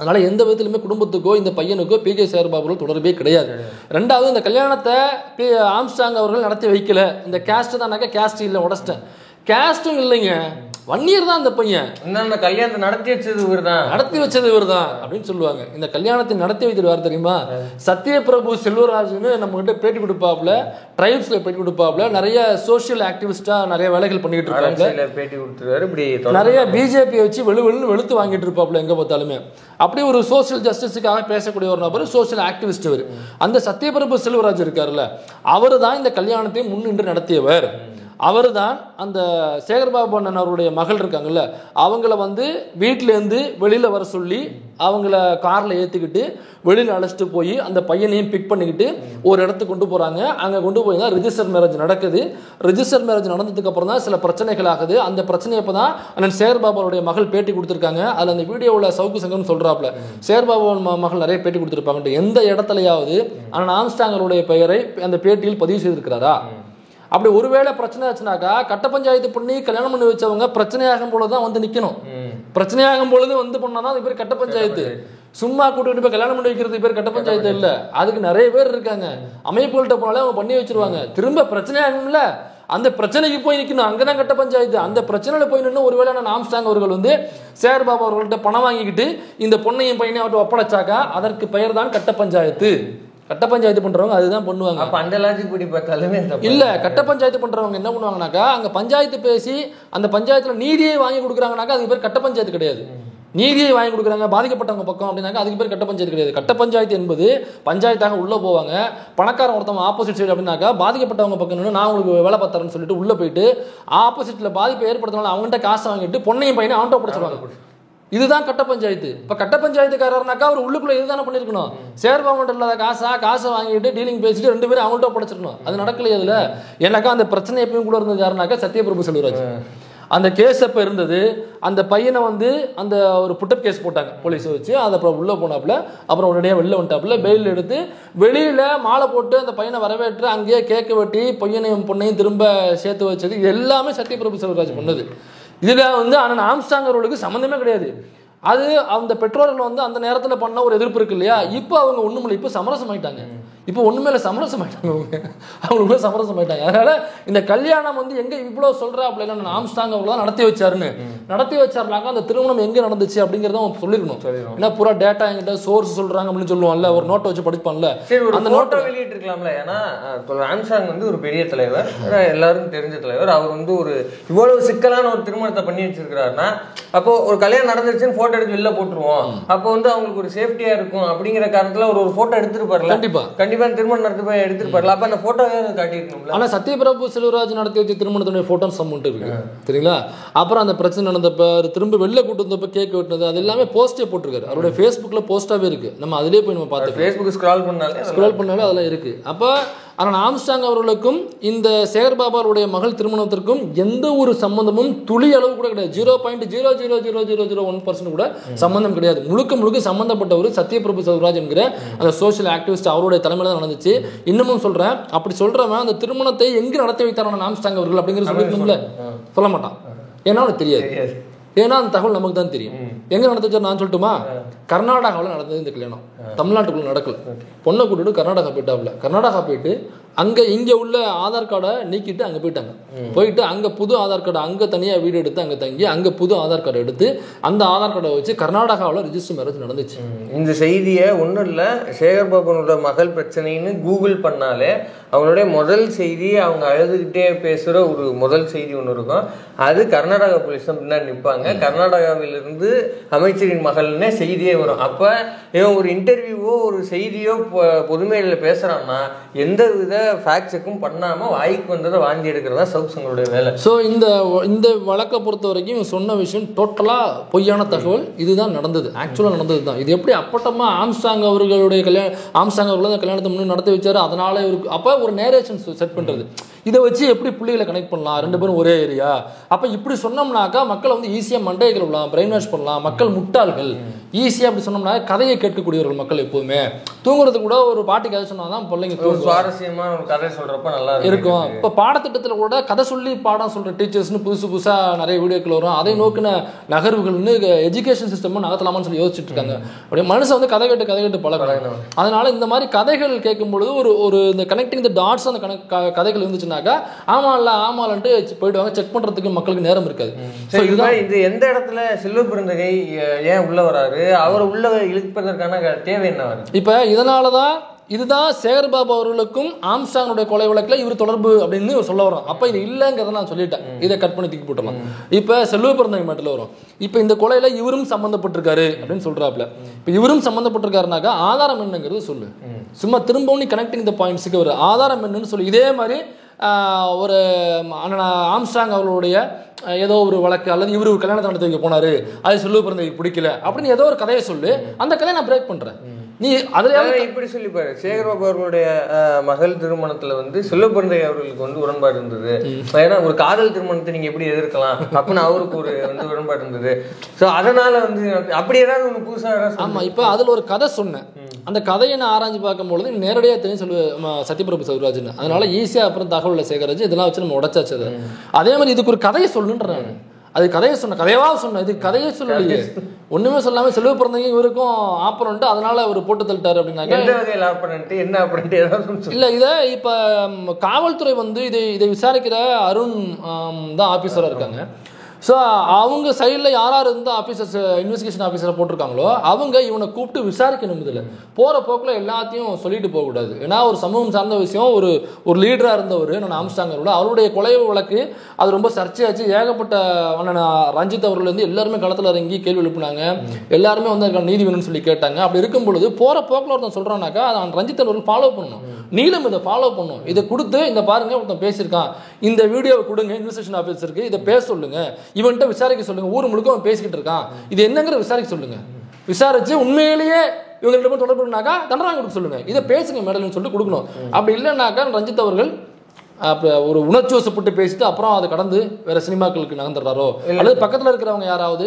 A: அதனால எந்த விதத்திலுமே குடும்பத்துக்கோ இந்த பையனுக்கோ பி.கே. சேகர்பாபு தொடர்பே கிடையாது. ரெண்டாவது, இந்த கல்யாணத்தை ஆம்ஸ்ட்ராங் அவர்கள் நடத்தி வைக்கல. இந்த கேஸ்ட் தானாக்கா கேஸ்ட் இல்லை, உடச்சிட்டேன். கேஸ்டும் இல்லைங்க, வன்னியர் தான் அந்த பையன்.
B: இந்த கல்யாணத்தை நடத்தி வச்சது இவர் தான் அப்படின்னு சொல்லுவாங்க. இந்த கல்யாணத்தை நடத்தி வைத்தது யார் தெரியுமா? சத்யபிரபு செல்வராஜ்னு நம்ம கிட்ட பேட்டி கொடுப்பாப்புல, ட்ரைப்ஸ்ல பேட்டி கொடுப்பாப்புல, நிறைய சோசியல் ஆக்டிவிஸ்டா நிறைய வேலைகள் பண்ணிக்கிட்டு இருக்காங்க. பேட்டி கொடுத்துருவாரு. இப்படி
A: நிறைய பிஜேபி வச்சு வெளுத்து வாங்கிட்டு இருப்பாப்புல எங்க பார்த்தாலுமே. அப்படி ஒரு சோசியல் ஜஸ்டிஸுக்காக பேசக்கூடிய ஒரு நபர், சோசியல் ஆக்டிவிஸ்ட் அவர். அந்த சத்யபிரபு செல்வராஜ் இருக்காருல்ல, அவரு தான் இந்த கல்யாணத்தை முன்னின்று நடத்தியவர். அவர் தான் அந்த சேகர்பாபு அண்ணன் அவருடைய மகள் இருக்காங்கல்ல, அவங்கள வந்து வீட்டிலேருந்து வெளியில் வர சொல்லி அவங்கள காரில் ஏற்றிக்கிட்டு வெளியில் அழைச்சிட்டு போய் அந்த பையனையும் பிக் பண்ணிக்கிட்டு ஒரு இடத்துக்கு கொண்டு போகிறாங்க. அங்கே கொண்டு போய் தான் ரிஜிஸ்டர் மேரேஜ் நடக்குது. ரிஜிஸ்டர் மேரேஜ் நடந்ததுக்கு அப்புறம் தான் சில பிரச்சனைகள் ஆகுது. அந்த பிரச்சனை அப்போ தான் அண்ணன் சேகர்பாபு அவருடைய மகள் பேட்டி கொடுத்துருக்காங்க. அதில் அந்த வீடியோவில் சவுக்கு சங்கம்னு சொல்கிறாப்புல, சேகர்பாபு மகள் நிறைய பேட்டி கொடுத்துருப்பாங்க. எந்த இடத்துலையாவது அண்ணன் ஆம்ஸ்ட்ராங் அவருடைய பெயரை அந்த பேட்டியில் பதிவு செய்திருக்கிறாரா? அப்படி ஒருவேளை பிரச்சனை ஆச்சுனாக்கா கட்ட பஞ்சாயத்து பண்ணி கல்யாணம் பண்ணி வச்சவங்க பிரச்சனையாகும் பொழுதுதான் வந்து நிக்கணும். பிரச்சனையாகும் பொழுது வந்து பண்ணாதான் அது பேர் கட்ட பஞ்சாயத்து. சும்மா கூட்டிட்டு போய் கல்யாணம் பண்ணி வைக்கிறது பேர் கட்ட பஞ்சாயத்து இல்ல. அதுக்கு நிறைய பேர் இருக்காங்க, அமைப்புகள்கிட்ட போனாலே அவங்க பண்ணி வச்சிருவாங்க. திரும்ப பிரச்சனை ஆகும்ல, அந்த பிரச்சனைக்கு போய் நிக்கணும், அங்கதான் கட்ட பஞ்சாயத்து. அந்த பிரச்சனையில போய் நின்று ஒருவேளை நான் ஆம்ஸ்ட்ராங் அவர்கள் வந்து சேகர்பாபு அவர்கள்ட்ட பணம் வாங்கிக்கிட்டு இந்த பொண்ணையும் பையனையும் அவர்கிட்ட ஒப்படைச்சாக்கா அதற்கு பெயர் தான் கட்ட பஞ்சாயத்து. கட்ட பஞ்சாயத்து பண்றவங்க அதுதான் பண்ணுவாங்க.
B: அப்ப அந்த லாஜிக் படி பார்த்தாலுமே
A: இல்ல, கட்ட பஞ்சாயத்து பண்றவங்க என்ன பண்ணுவாங்கனாக்கா, அங்க பஞ்சாயத்து பேசி அந்த பஞ்சாயத்துல நீதியை வாங்கி கொடுக்குறாங்கனாக்கா அதுக்கு பேர் கட்ட பஞ்சாயத்து கிடையாது. நீதியை வாங்கி கொடுக்குறாங்க பாதிக்கப்பட்டவங்க பக்கம் அப்படின்னாக்க அதுக்கு பேர் கட்ட பஞ்சாயத்து கிடையாது. கட்ட பஞ்சாயத்து என்பது பஞ்சாயத்தாக உள்ள போவாங்க, பணக்காரன் ஒருத்தவங்க ஆப்போசிட் சைடு அப்படின்னாக்கா பாதிக்கப்பட்டவங்க பக்கம் நின்று நான் உங்களுக்கு வேலை பார்த்துறேன்னு சொல்லிட்டு உள்ள போயிட்டு ஆப்போசிட்ல பாதிப்பை ஏற்படுத்தினால அவங்ககிட்ட காசை வாங்கிட்டு பொண்ணையும் பையனை அவன்கிட்ட பிடிச்சிருவாங்க. இதுதான் கட்ட பஞ்சாயத்து. இப்ப கட்ட பஞ்சாயத்துக்காரர்னாக்கா அவர் உள்ளுக்குள்ள இதுதானே பண்ணிருக்கணும். சேர்பவங்கள்ட்ட இல்லாத காசை வாங்கிட்டு டீலிங் பேசிட்டு 2 பேரும் அவங்கள்ட்ட படைச்சிருக்கணும். அது நடக்கலையே. அதுல எனக்கா அந்த பிரச்சனை எப்பயும் கூட இருந்தது யாருனாக்கா சத்யபிரபு செல்வராஜ். அந்த கேஸ் அப்ப இருந்தது. அந்த பையனை வந்து அந்த ஒரு புட்டப் கேஸ் போட்டாங்க போலீஸை வச்சு. அது அப்புறம் உள்ள போனாப்புல, அப்புறம் உடனடியாக வெளில வந்துட்டாப்புல. பெயில் எடுத்து வெளியில மாலை போட்டு அந்த பையனை வரவேற்று அங்கேயே கேக்கு வெட்டி பையனையும் பொண்ணையும் திரும்ப சேர்த்து வச்சது இது எல்லாமே சத்யபிரபு செல்வராஜ் பண்ணது. இதுல வந்து அண்ணன் ஆம்ஸ்ட்ராங் அவர்களுக்கு சம்மந்தமே கிடையாது. அது அந்த பெற்றோர்கள் வந்து அந்த நேரத்தில் பண்ண ஒரு எதிர்ப்பு இருக்கு இல்லையா, இப்போ அவங்க ஒண்ணுமில்லை, இப்போ சமரசம் ஆயிட்டாங்க. இப்போ ஒண்ணுமேல சமரசம் ஆயிட்டாங்க. அவங்களுக்குள்ள சமரசம் ஆயிட்டாங்க. அதனால இந்த கல்யாணம் வந்து எங்க இவ்வளவு சொல்றா அப்படின்னா ஆம்ஸ்ட்ராங் அவர்கள் தான் நடத்தி வச்சாருனாக்கா அந்த திருமணம் எங்க நடந்துச்சு அப்படிங்கறத அவங்க சொல்லிருக்கணும். ஏன்னா பூரா டேட்டா எங்கிட்ட சோர்ஸ் சொல்றாங்க அப்படின்னு சொல்லுவான்ல, ஒரு நோட்டை வச்சு படிப்பான்ல,
B: அந்த நோட்டை வெளியிட்டு இருக்கலாம்ல. ஏன்னா ஆம்ஸ்ட்ராங் வந்து ஒரு பெரிய தலைவர், எல்லாருக்கும் தெரிஞ்ச தலைவர். அவர் வந்து ஒரு இவ்வளவு சிக்கலான ஒரு திருமணத்தை பண்ணி வச்சிருக்கிறாருன்னா அப்போ ஒரு கல்யாணம் நடந்துருச்சுன்னு போட்டோ எடுத்து வெளில போட்டுருவோம், அப்போ வந்து அவங்களுக்கு ஒரு சேஃப்டியா இருக்கும் அப்படிங்கிற காரணத்துல ஒரு போட்டோ எடுத்துருப்பாருல. கண்டிப்பா திருமணம் நடத்தி எடுத்துருப்பாருல. அப்ப அந்த போட்டோவே காட்டியிருக்கணும்ல. ஆனா
A: சத்யபிரபு செல்வராஜ் நடத்தி வச்ச திருமணத்துடைய போட்டோ சம்மண்ட் இருக்கு சரிங்களா. அப்புறம் அந்த பிரச்சனை நடந்தப்ப திரும்ப வெளில கூட்டு வந்தப்ப கேக் வெட்டினது அது எல்லாமே போஸ்டே போட்டிருக்காரு. அவருடைய ஃபேஸ்புக்ல போஸ்டாவே இருக்கு. நம்ம அதிலே போய் நம்ம பார்த்து
B: ஃபேஸ்புக் ஸ்க்ரால் பண்ணாலே
A: அதெல்லாம் இருக்கு. அப்ப ஆனால் ஆம்ஸ்ட்ராங் அவர்களுக்கும் இந்த சேகர் பாபாவுடைய மகள் திருமணத்திற்கும் எந்த ஒரு சம்பந்தமும் துளி அளவு கூட கிடையாது. 0.00001% கூட சம்பந்தம் கிடையாது. முழுக்க சம்பந்தப்பட்டவர் சத்யபிரபு செல்வராஜ் என்கிற அந்த சோசியல் ஆக்டிவிஸ்ட் அவருடைய தலைமையில தான் நடந்துச்சு. இன்னமும் சொல்றேன், அப்படி சொல்றவன் அந்த திருமணத்தை எங்கு நடத்தி வைத்தாரான ஆம்ஸ்ட்ராங் அவர்கள் அப்படிங்கிற சொல்லிருக்கணும்ல, சொல்ல மாட்டான். ஏன்னா அவனுக்கு தெரியாது. ஏன்னா அந்த தகவல் நமக்கு தான் தெரியும். எங்க நடந்துச்சு நான் சொல்லட்டுமா? கர்நாடகாவில் நடந்தது இந்த கல்யாணம். தமிழ்நாட்டுக்குள்ள நடக்கல. பொண்ணை கூட்டிட்டு கர்நாடகா போயிட்டாப்ல. கர்நாடகா போயிட்டு அங்க இங்க உள்ள ஆதார் கார்டை நீக்கிட்டு அங்க போயிட்டாங்க. போயிட்டு அங்க புது ஆதார் கார்டு அங்க தனியா வீடு எடுத்து அங்க தங்கி அங்க புது ஆதார் கார்டை எடுத்து அந்த ஆதார் கார்டை வச்சு கர்நாடகாவில் ரிஜிஸ்டர் மேரேஜ் நடந்துச்சு.
B: இந்த செய்தியை ஒன்றும் இல்லை, சேகர் பாபுனோட மகள் பிரச்சனைன்னு கூகுள் பண்ணாலே அவங்களுடைய முதல் செய்தி அவங்க அழுதுகிட்டே பேசுகிற ஒரு முதல் செய்தி ஒன்று இருக்கும். அது கர்நாடகா போலீஸ் தான் பின்னாடி நிற்பாங்க. கர்நாடகாவிலிருந்து அமைச்சரின் மகள்னே செய்தியே வரும். அப்போ இவன் ஒரு இன்டர்வியூவோ ஒரு செய்தியோ பொதுமையில் பேசுகிறான்னா எந்த வித ஃபேக்ட் செக்கும் பண்ணாமல் வாய்க்கு வந்ததை வாங்கி எடுக்கிறதா சவுக் சங்கருடைய வேலை.
A: ஸோ இந்த வழக்கை பொறுத்த வரைக்கும் சொன்ன விஷயம் டோட்டலாக பொய்யான தகவல். இதுதான் நடந்தது, ஆக்சுவலாக நடந்தது தான். இது எப்படி அப்பட்டமாக ஆம்ஸ்ட்ராங் அவர்களுடைய ஆம்ஸ்ட்ராங் அவர்கள் கல்யாணத்தை முன்னே நடத்தி வச்சாரு, அதனால இவருக்கு அப்போ ஒரு நேரேஷன் செட் பண்ணுறது. இதை வச்சு எப்படி புள்ளிகளை கனெக்ட் பண்ணலாம், 2 பேரும் ஒரே ஏரியா. அப்போ இப்படி சொன்னோம்னாக்கா மக்களை வந்து ஈஸியாக மண்டைகள் விடலாம், பிரெயின் வாஷ் பண்ணலாம். மக்கள் முட்டாள்கள். ஈஸியாக அப்படி சொன்னோம்னா கதையை கேட்கக்கூடியவர்கள் மக்கள். எப்போவுமே தூங்குறது கூட ஒரு பாட்டு கதை சொன்னாதான் பிள்ளைங்க
B: சுவாரஸ்யமான ஒரு கதை சொல்றப்ப நல்லா
A: இருக்கும். இப்போ பாடத்திட்டத்தில் கூட கதை சொல்லி பாடம் சொல்ற டீச்சர்ஸ்னு புதுசாக நிறைய வீடியோக்கள் வரும். அதை நோக்கின நகர்வுகள்னு எஜுகேஷன் சிஸ்டம் நகர்த்தலாமான்னு சொல்லி யோசிச்சுட்டு இருக்காங்க. அப்படியே மனுஷன் வந்து கதை கேட்டு பழகணும். அதனால இந்த மாதிரி கதைகள் கேட்கும் பொழுது ஒரு இந்த கனெக்டிங் த டாட்ஸ் அந்த கதைகள் இருந்துச்சுன்னாக்கா ஆமாலன்ட்டு போயிடுவாங்க. செக் பண்றதுக்கு மக்களுக்கு நேரம் இருக்காது.
B: இது எந்த இடத்துல செல்வ பிறந்தகை ஏன் உள்ள வராரு, அவர் உள்ள இழுப்பதற்கான தேவை என்ன வருது?
A: இப்ப இதனாலதான் இதுதான் சேகர் பாபு அவர்களுக்கும் ஆம்ஸ்ட்ராங்குடைய கொலை வழக்கில் இவர் தொடர்பு அப்படின்னு சொல்ல வரோம். அப்ப இது இல்லைங்கிறத நான் சொல்லிட்டேன். இதை கட் பண்ணி தூக்கி போட்டுடலாம். இப்ப செல்வ பிறந்தகை மட்டும் வரும். இப்ப இந்த கொலையில இவரும் சம்பந்தப்பட்டிருக்காரு அப்படின்னு சொல்றாப்ல. இப்ப இவரும் சம்பந்தப்பட்டிருக்காருனாக்கா ஆதாரம் என்னங்கிறது சொல்லு. சும்மா திரும்பவும் கனெக்டிங் த பாயிண்ட்ஸுக்கு ஒரு ஆதாரம் என்னன்னு சொல்லி இதே மாதிரி ஒரு ஆம்ஸ்ட்ராங் அவர்களுடைய ஏதோ ஒரு வழக்கு அல்லது இவரு கல்யாணத்தை நடத்தி வைக்க போனாரு, அது செல்வ பிறந்தகைக்கு பிடிக்கல அப்படின்னு ஏதோ ஒரு கதையை சொல்லு. அந்த கதையை நான் பிரேக் பண்றேன். நீ அதுல
B: இப்படி சொல்லிப்பாரு. சேகர் பாபு அவர்களுடைய மகள் திருமணத்துல வந்து செல்வ பிறந்தகை அவர்களுக்கு வந்து உடன்பாடு இருந்தது. ஏன்னா ஒரு காதல் திருமணத்தை நீங்க எப்படி எதிர்க்கலாம் அப்படின்னு அவருக்கு ஒரு வந்து உடன்பாடு இருந்தது. ஸோ அதனால வந்து அப்படி ஏதாவது ஒன்று புதுசாக.
A: ஆமா, இப்ப அதுல ஒரு கதை சொன்னேன். அந்த கதையை நான் ஆராய்ச்சி பார்க்கும்பொழுது நேரடியாக தெரியும் சத்யபிரபு செல்வராஜ்னு. அதனால ஈஸியா அப்புறம் தகவலை சேகரிச்சு இதெல்லாம் வச்சு நம்ம உடைச்சாச்சு. அதே மாதிரி இதுக்கு ஒரு கதையை சொல்லுன்றாங்க. அது கதையை கதையவா சொன்ன, இது கதையை சொல்லலையே. ஒண்ணுமே சொல்லாம செல்வ பிறந்தவங்க இவருக்கும் ஆப்பரண்ட், அதனால அவர் போட்டு தள்ளிட்டாரு அப்படின்னாக்க இல்ல. இதை இப்ப காவல்துறை வந்து இதை விசாரிக்கிற அருண் தான் ஆபீசரா இருக்காங்க. ஸோ அவங்க சைடில் யார் இருந்தால் ஆஃபீஸர்ஸ் இன்வெஸ்டிகேஷன் ஆஃபீஸரை போட்டிருக்காங்களோ அவங்க இவனை கூப்பிட்டு விசாரிக்கணும். இதில் போகிற போக்கில் எல்லாத்தையும் சொல்லிட்டு போகக்கூடாது. ஏன்னா ஒரு சமூகம் சார்ந்த விஷயம், ஒரு லீடராக இருந்தவர் நான் ஆம்ஸ்ட்ராங்கரோட அவருடைய கொலை வழக்கு அது ரொம்ப சர்ச்சையாச்சு. ஏகப்பட்ட ரஞ்சித் அவர்கள் எல்லாருமே களத்தில் இறங்கி கேள்வி எழுப்பினாங்க. எல்லாருமே அதுக்கான நீதி வேணும்னு சொல்லி கேட்டாங்க. அப்படி இருக்கும் பொழுது போகிற போக்கில் ஒருத்தன் சொல்கிறானாக்கா அதை ரஞ்சித் அவர்கள் ஃபாலோ பண்ணணும். நீளம் இதை ஃபாலோ பண்ணும். இதை கொடுத்து இந்த பாருங்க ஒருத்தன் பேசியிருக்கான், இந்த வீடியோவை கொடுங்க இன்வெஸ்டிகேஷன் ஆஃபீஸருக்கு, இதை பேச சொல்லுங்க, இவன்கிட்ட விசாரிக்க சொல்லுங்க, ஊர் முழுக்க அவன் பேசிக்கிட்டு இருக்கான், இது என்னங்கிற விசாரிக்க சொல்லுங்க. விசாரிச்சு உண்மையிலேயே இவங்கள்ட்ட தொடர்புனாக்கா தண்டனை கொடுக்க சொல்லுங்க, இதை பேசுங்க மேடல்னு சொல்லிட்டு கொடுக்கணும். அப்படி இல்லைன்னாக்கா ரஞ்சித் அவர்கள் அப்போ ஒரு உணர்ச்சி வசப்பட்டு பேசிட்டு அப்புறம் அதை கடந்து வேற சினிமாக்களுக்கு நகர்ந்துடுறாரோ அல்லது பக்கத்தில் இருக்கிறவங்க யாராவது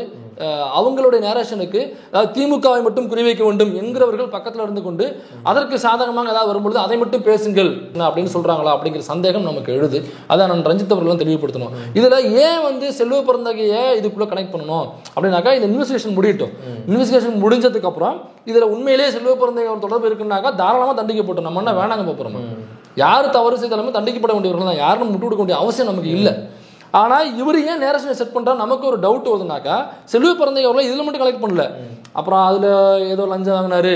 A: அவங்களுடைய நேரேஷனுக்கு அதாவது திமுகவை மட்டும் குறிவைக்க வேண்டும் என்கிறவர்கள் பக்கத்தில் இருந்து கொண்டு அதற்கு சாதகமாக ஏதாவது வரும்பொழுது அதை மட்டும் பேசுங்கள் அப்படின்னு சொல்றாங்களா அப்படிங்கிற சந்தேகம் நமக்கு எழுது. அதை நான் ரஞ்சித் அவர்களும் தெளிவுபடுத்தணும். இதுல ஏன் செல்வ பிறந்தகையை இதுக்குள்ள கனெக்ட் பண்ணணும் அப்படின்னாக்கா இந்த இன்வெஸ்டிகேஷன் முடியட்டும். இன்வெஸ்டிகேஷன் முடிஞ்சதுக்கு அப்புறம் இதுல உண்மையிலேயே செல்வ பிறந்தகை தொடர்பு இருக்குன்னாக்கா தாராளமாக தண்டிக்கப்பட்டோம். நம்ம என்ன வேணாங்க போறோம், யார் தவறு செய்தாலுமே தண்டிக்கப்பட வேண்டியவர்கள் தான், யாரும் முட்டு கொடுக்க வேண்டிய அவசியம் நமக்கு இல்லை. ஆனால் இவர் ஏன் நேரேஷனை செட் பண்ணுறா நமக்கு ஒரு டவுட் வருதுனாக்கா செல்வ பிறந்தகை அவர்கள் இதில் மட்டும் கலெக்ட் பண்ணல, அப்புறம் அதில் ஏதோ லஞ்சம் வாங்கினாரு,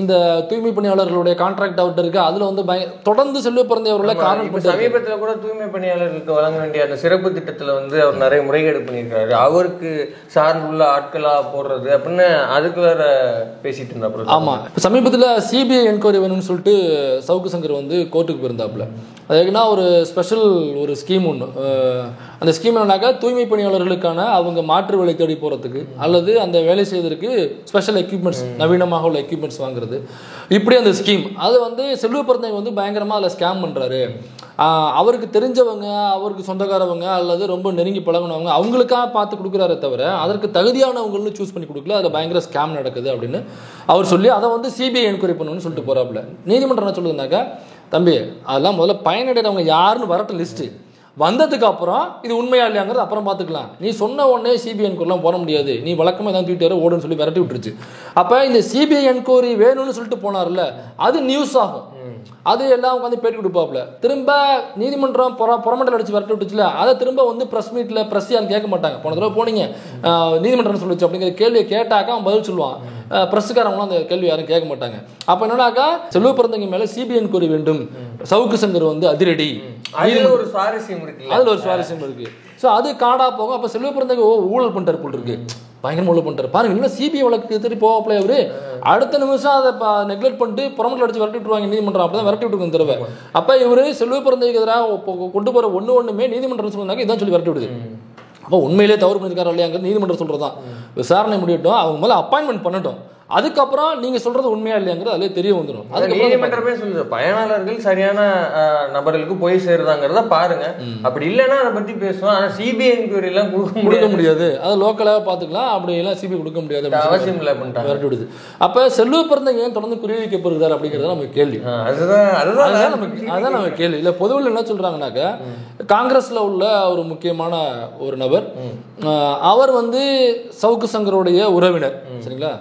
A: இந்த தூய்மை பணியாளர்களுடைய கான்ட்ராக்ட் அவர்கிட்ட இருக்கு, அதில் தொடர்ந்து செல்வ பிறந்தகை அவர்களை காரணம்
B: சமீபத்தில் கூட தூய்மை பணியாளர்களுக்கு வழங்க வேண்டிய அந்த சிறப்பு திட்டத்தில் அவர் நிறைய முறைகேடு பண்ணியிருக்காரு, அவருக்கு சார்ந்துள்ள ஆட்களாக போடுறது அப்படின்னு அதுக்கு வேற பேசிட்டு இருந்தாப்புல.
A: ஆமாம், சமீபத்தில் சிபிஐ என்கொயரி வேணும்னு சொல்லிட்டு சவுக்கு சங்கர் கோர்ட்டுக்கு போயிருந்தாப்புல. அதுக்குன்னா ஒரு ஸ்பெஷல் ஒரு ஸ்கீம் ஒன்று, அந்த ஸ்கீம் என்னன்னாக்கா தூய்மை பணியாளர்களுக்கான அவங்க மாற்று வேலை தேடி போகிறதுக்கு அல்லது அந்த வேலை செய்வதற்கு ஸ்பெஷல் எக்யூப்மெண்ட்ஸ் நவீனமாக உள்ள எக்யூப்மெண்ட்ஸ் வாங்குறது, இப்படி அந்த ஸ்கீம் அது செல்வ பிறந்தகை பயங்கரமாக அதில் ஸ்கேம் பண்ணுறாரு. அவருக்கு தெரிஞ்சவங்க, அவருக்கு சொந்தக்காரவங்க அல்லது ரொம்ப நெருங்கி பழகினவங்க அவங்களுக்காக பார்த்து கொடுக்குறாரே தவிர அதற்கு தகுதியானவங்கள்னு சூஸ் பண்ணி கொடுக்கல, அதில் பயங்கர ஸ்கேம் நடக்குது அப்படின்னு அவர் சொல்லி அதை சிபிஐ என்கொயரி பண்ணணும்னு சொல்லிட்டு போகிறாப்புல. நீதிமன்றம் என்ன சொல்லுதுனாக்கா, தம்பி அதெல்லாம் முதல்ல பயனடைறவங்க யாருன்னு வரட்டு லிஸ்ட்டு வந்ததுக்கு அப்புறம் இது உண்மையா இல்லையாங்கிறது அப்புறம் பார்த்துக்கலாம். நீ சொன்ன உடனே சிபிஐ என்கொயரிலாம் போட முடியாது, நீ வழக்கமாக தான் தூக்கிட்டு ஓடுன்னு சொல்லி விரட்டி விட்டுருச்சு. அப்போ இந்த சிபிஐ என்கொயரி வேணும்னு சொல்லிட்டு போனார்ல அது நியூஸ் ஆகும், அது எல்லாம் உட்காந்து பேட்டி கொடுப்பாப்புல. திரும்ப நீதிமன்றம் புறமண்டல் அடிச்சு விரட்டி விட்டுச்சுல, அதை திரும்ப ப்ரெஸ் மீட்டில் ப்ரெஸ் யாரும் கேட்க மாட்டாங்க. போன தடவை போனீங்க நீதிமன்றம் சொல்லிச்சு அப்படிங்கிற கேள்வியை கேட்டாக்கா அவன் பதில் சொல்லுவான், பிரஸ்காரங்களும் அந்த கேள்வி யாரும் கேட்க மாட்டாங்க. அப்ப என்னன்னாக்கா செல்வ பிறந்தகை மேல சிபிஐ என்கொயரி வேண்டும், சவுக்கு சங்கர் அதிரடி,
B: அதுல ஒரு சுவாரஸ்யம்
A: இருக்கு. ஸோ அது காடா போகும். அப்ப செல்வ பிறந்தகை ஊழல் பண்ணிட்டார் போல் இருக்கு, பயங்கரமா ஊழல் பண்ணிட்டாரு பாருங்க, இன்னும் சிபிஐ வழக்கு திருப்பி போவாப்ல அவரு. அடுத்த நிமிஷம் அதை நெக்லெக்ட் பண்ணிட்டு புறமட்டில் அடிச்சு விரட்டி விட்டுருவாங்க நீதிமன்றம். அப்பதான் விரட்டி விட்டு தடவை. அப்ப இவரு செல்வ பிறந்தகைக்கு எதிராக கொண்டு போற ஒண்ணுமே நீதிமன்றம் சொன்னாங்க இதான் சொல்லி விரட்டி விடுது. அப்போ உண்மையிலே தவறு பண்ணியிருக்காரு இல்லையாங்கிறது நீதிமன்றம் சொல்றதான். விசாரணை முடியட்டும், அவங்க மேலே அப்பாயின்மெண்ட் பண்ணட்டும், அதுக்கப்புறம் நீங்க சொல்றது உண்மையா இல்லையாங்கிறது அதுல தெரிய வந்துடும்.
B: நீதிமன்றமே சொல்லுது பயனாளர்கள் சரியான நபர்களுக்கு போய் சேருதாங்கிறத பாருங்க, அப்படி இல்லைன்னா அதை பத்தி பேசுவோம். ஆனா சிபிஐ என்கொயரி எல்லாம் கொடுக்க முடியாது, அது லோக்கலாக பார்த்துக்கலாம், அப்படி எல்லாம் சிபிஐ கொடுக்க முடியாது, அவசியம் இல்லை அப்படின்ட்டு
A: விரட்டி விடுது. அப்ப செல்வ பிறந்தகை ஏன் தொடர்ந்து குறிவைக்கப்படுகிறார் அப்படிங்கிறது நம்ம கேள்வி. அதுதான் நம்ம கேள்வி. இல்ல பொதுவில் என்ன சொல்றாங்கன்னாக்கா, காங்கிரஸ்ல உள்ள ஒரு முக்கியமான ஒரு நபர், அவர் சவுக்கு சங்கருடைய உறவினர், சரிங்களா?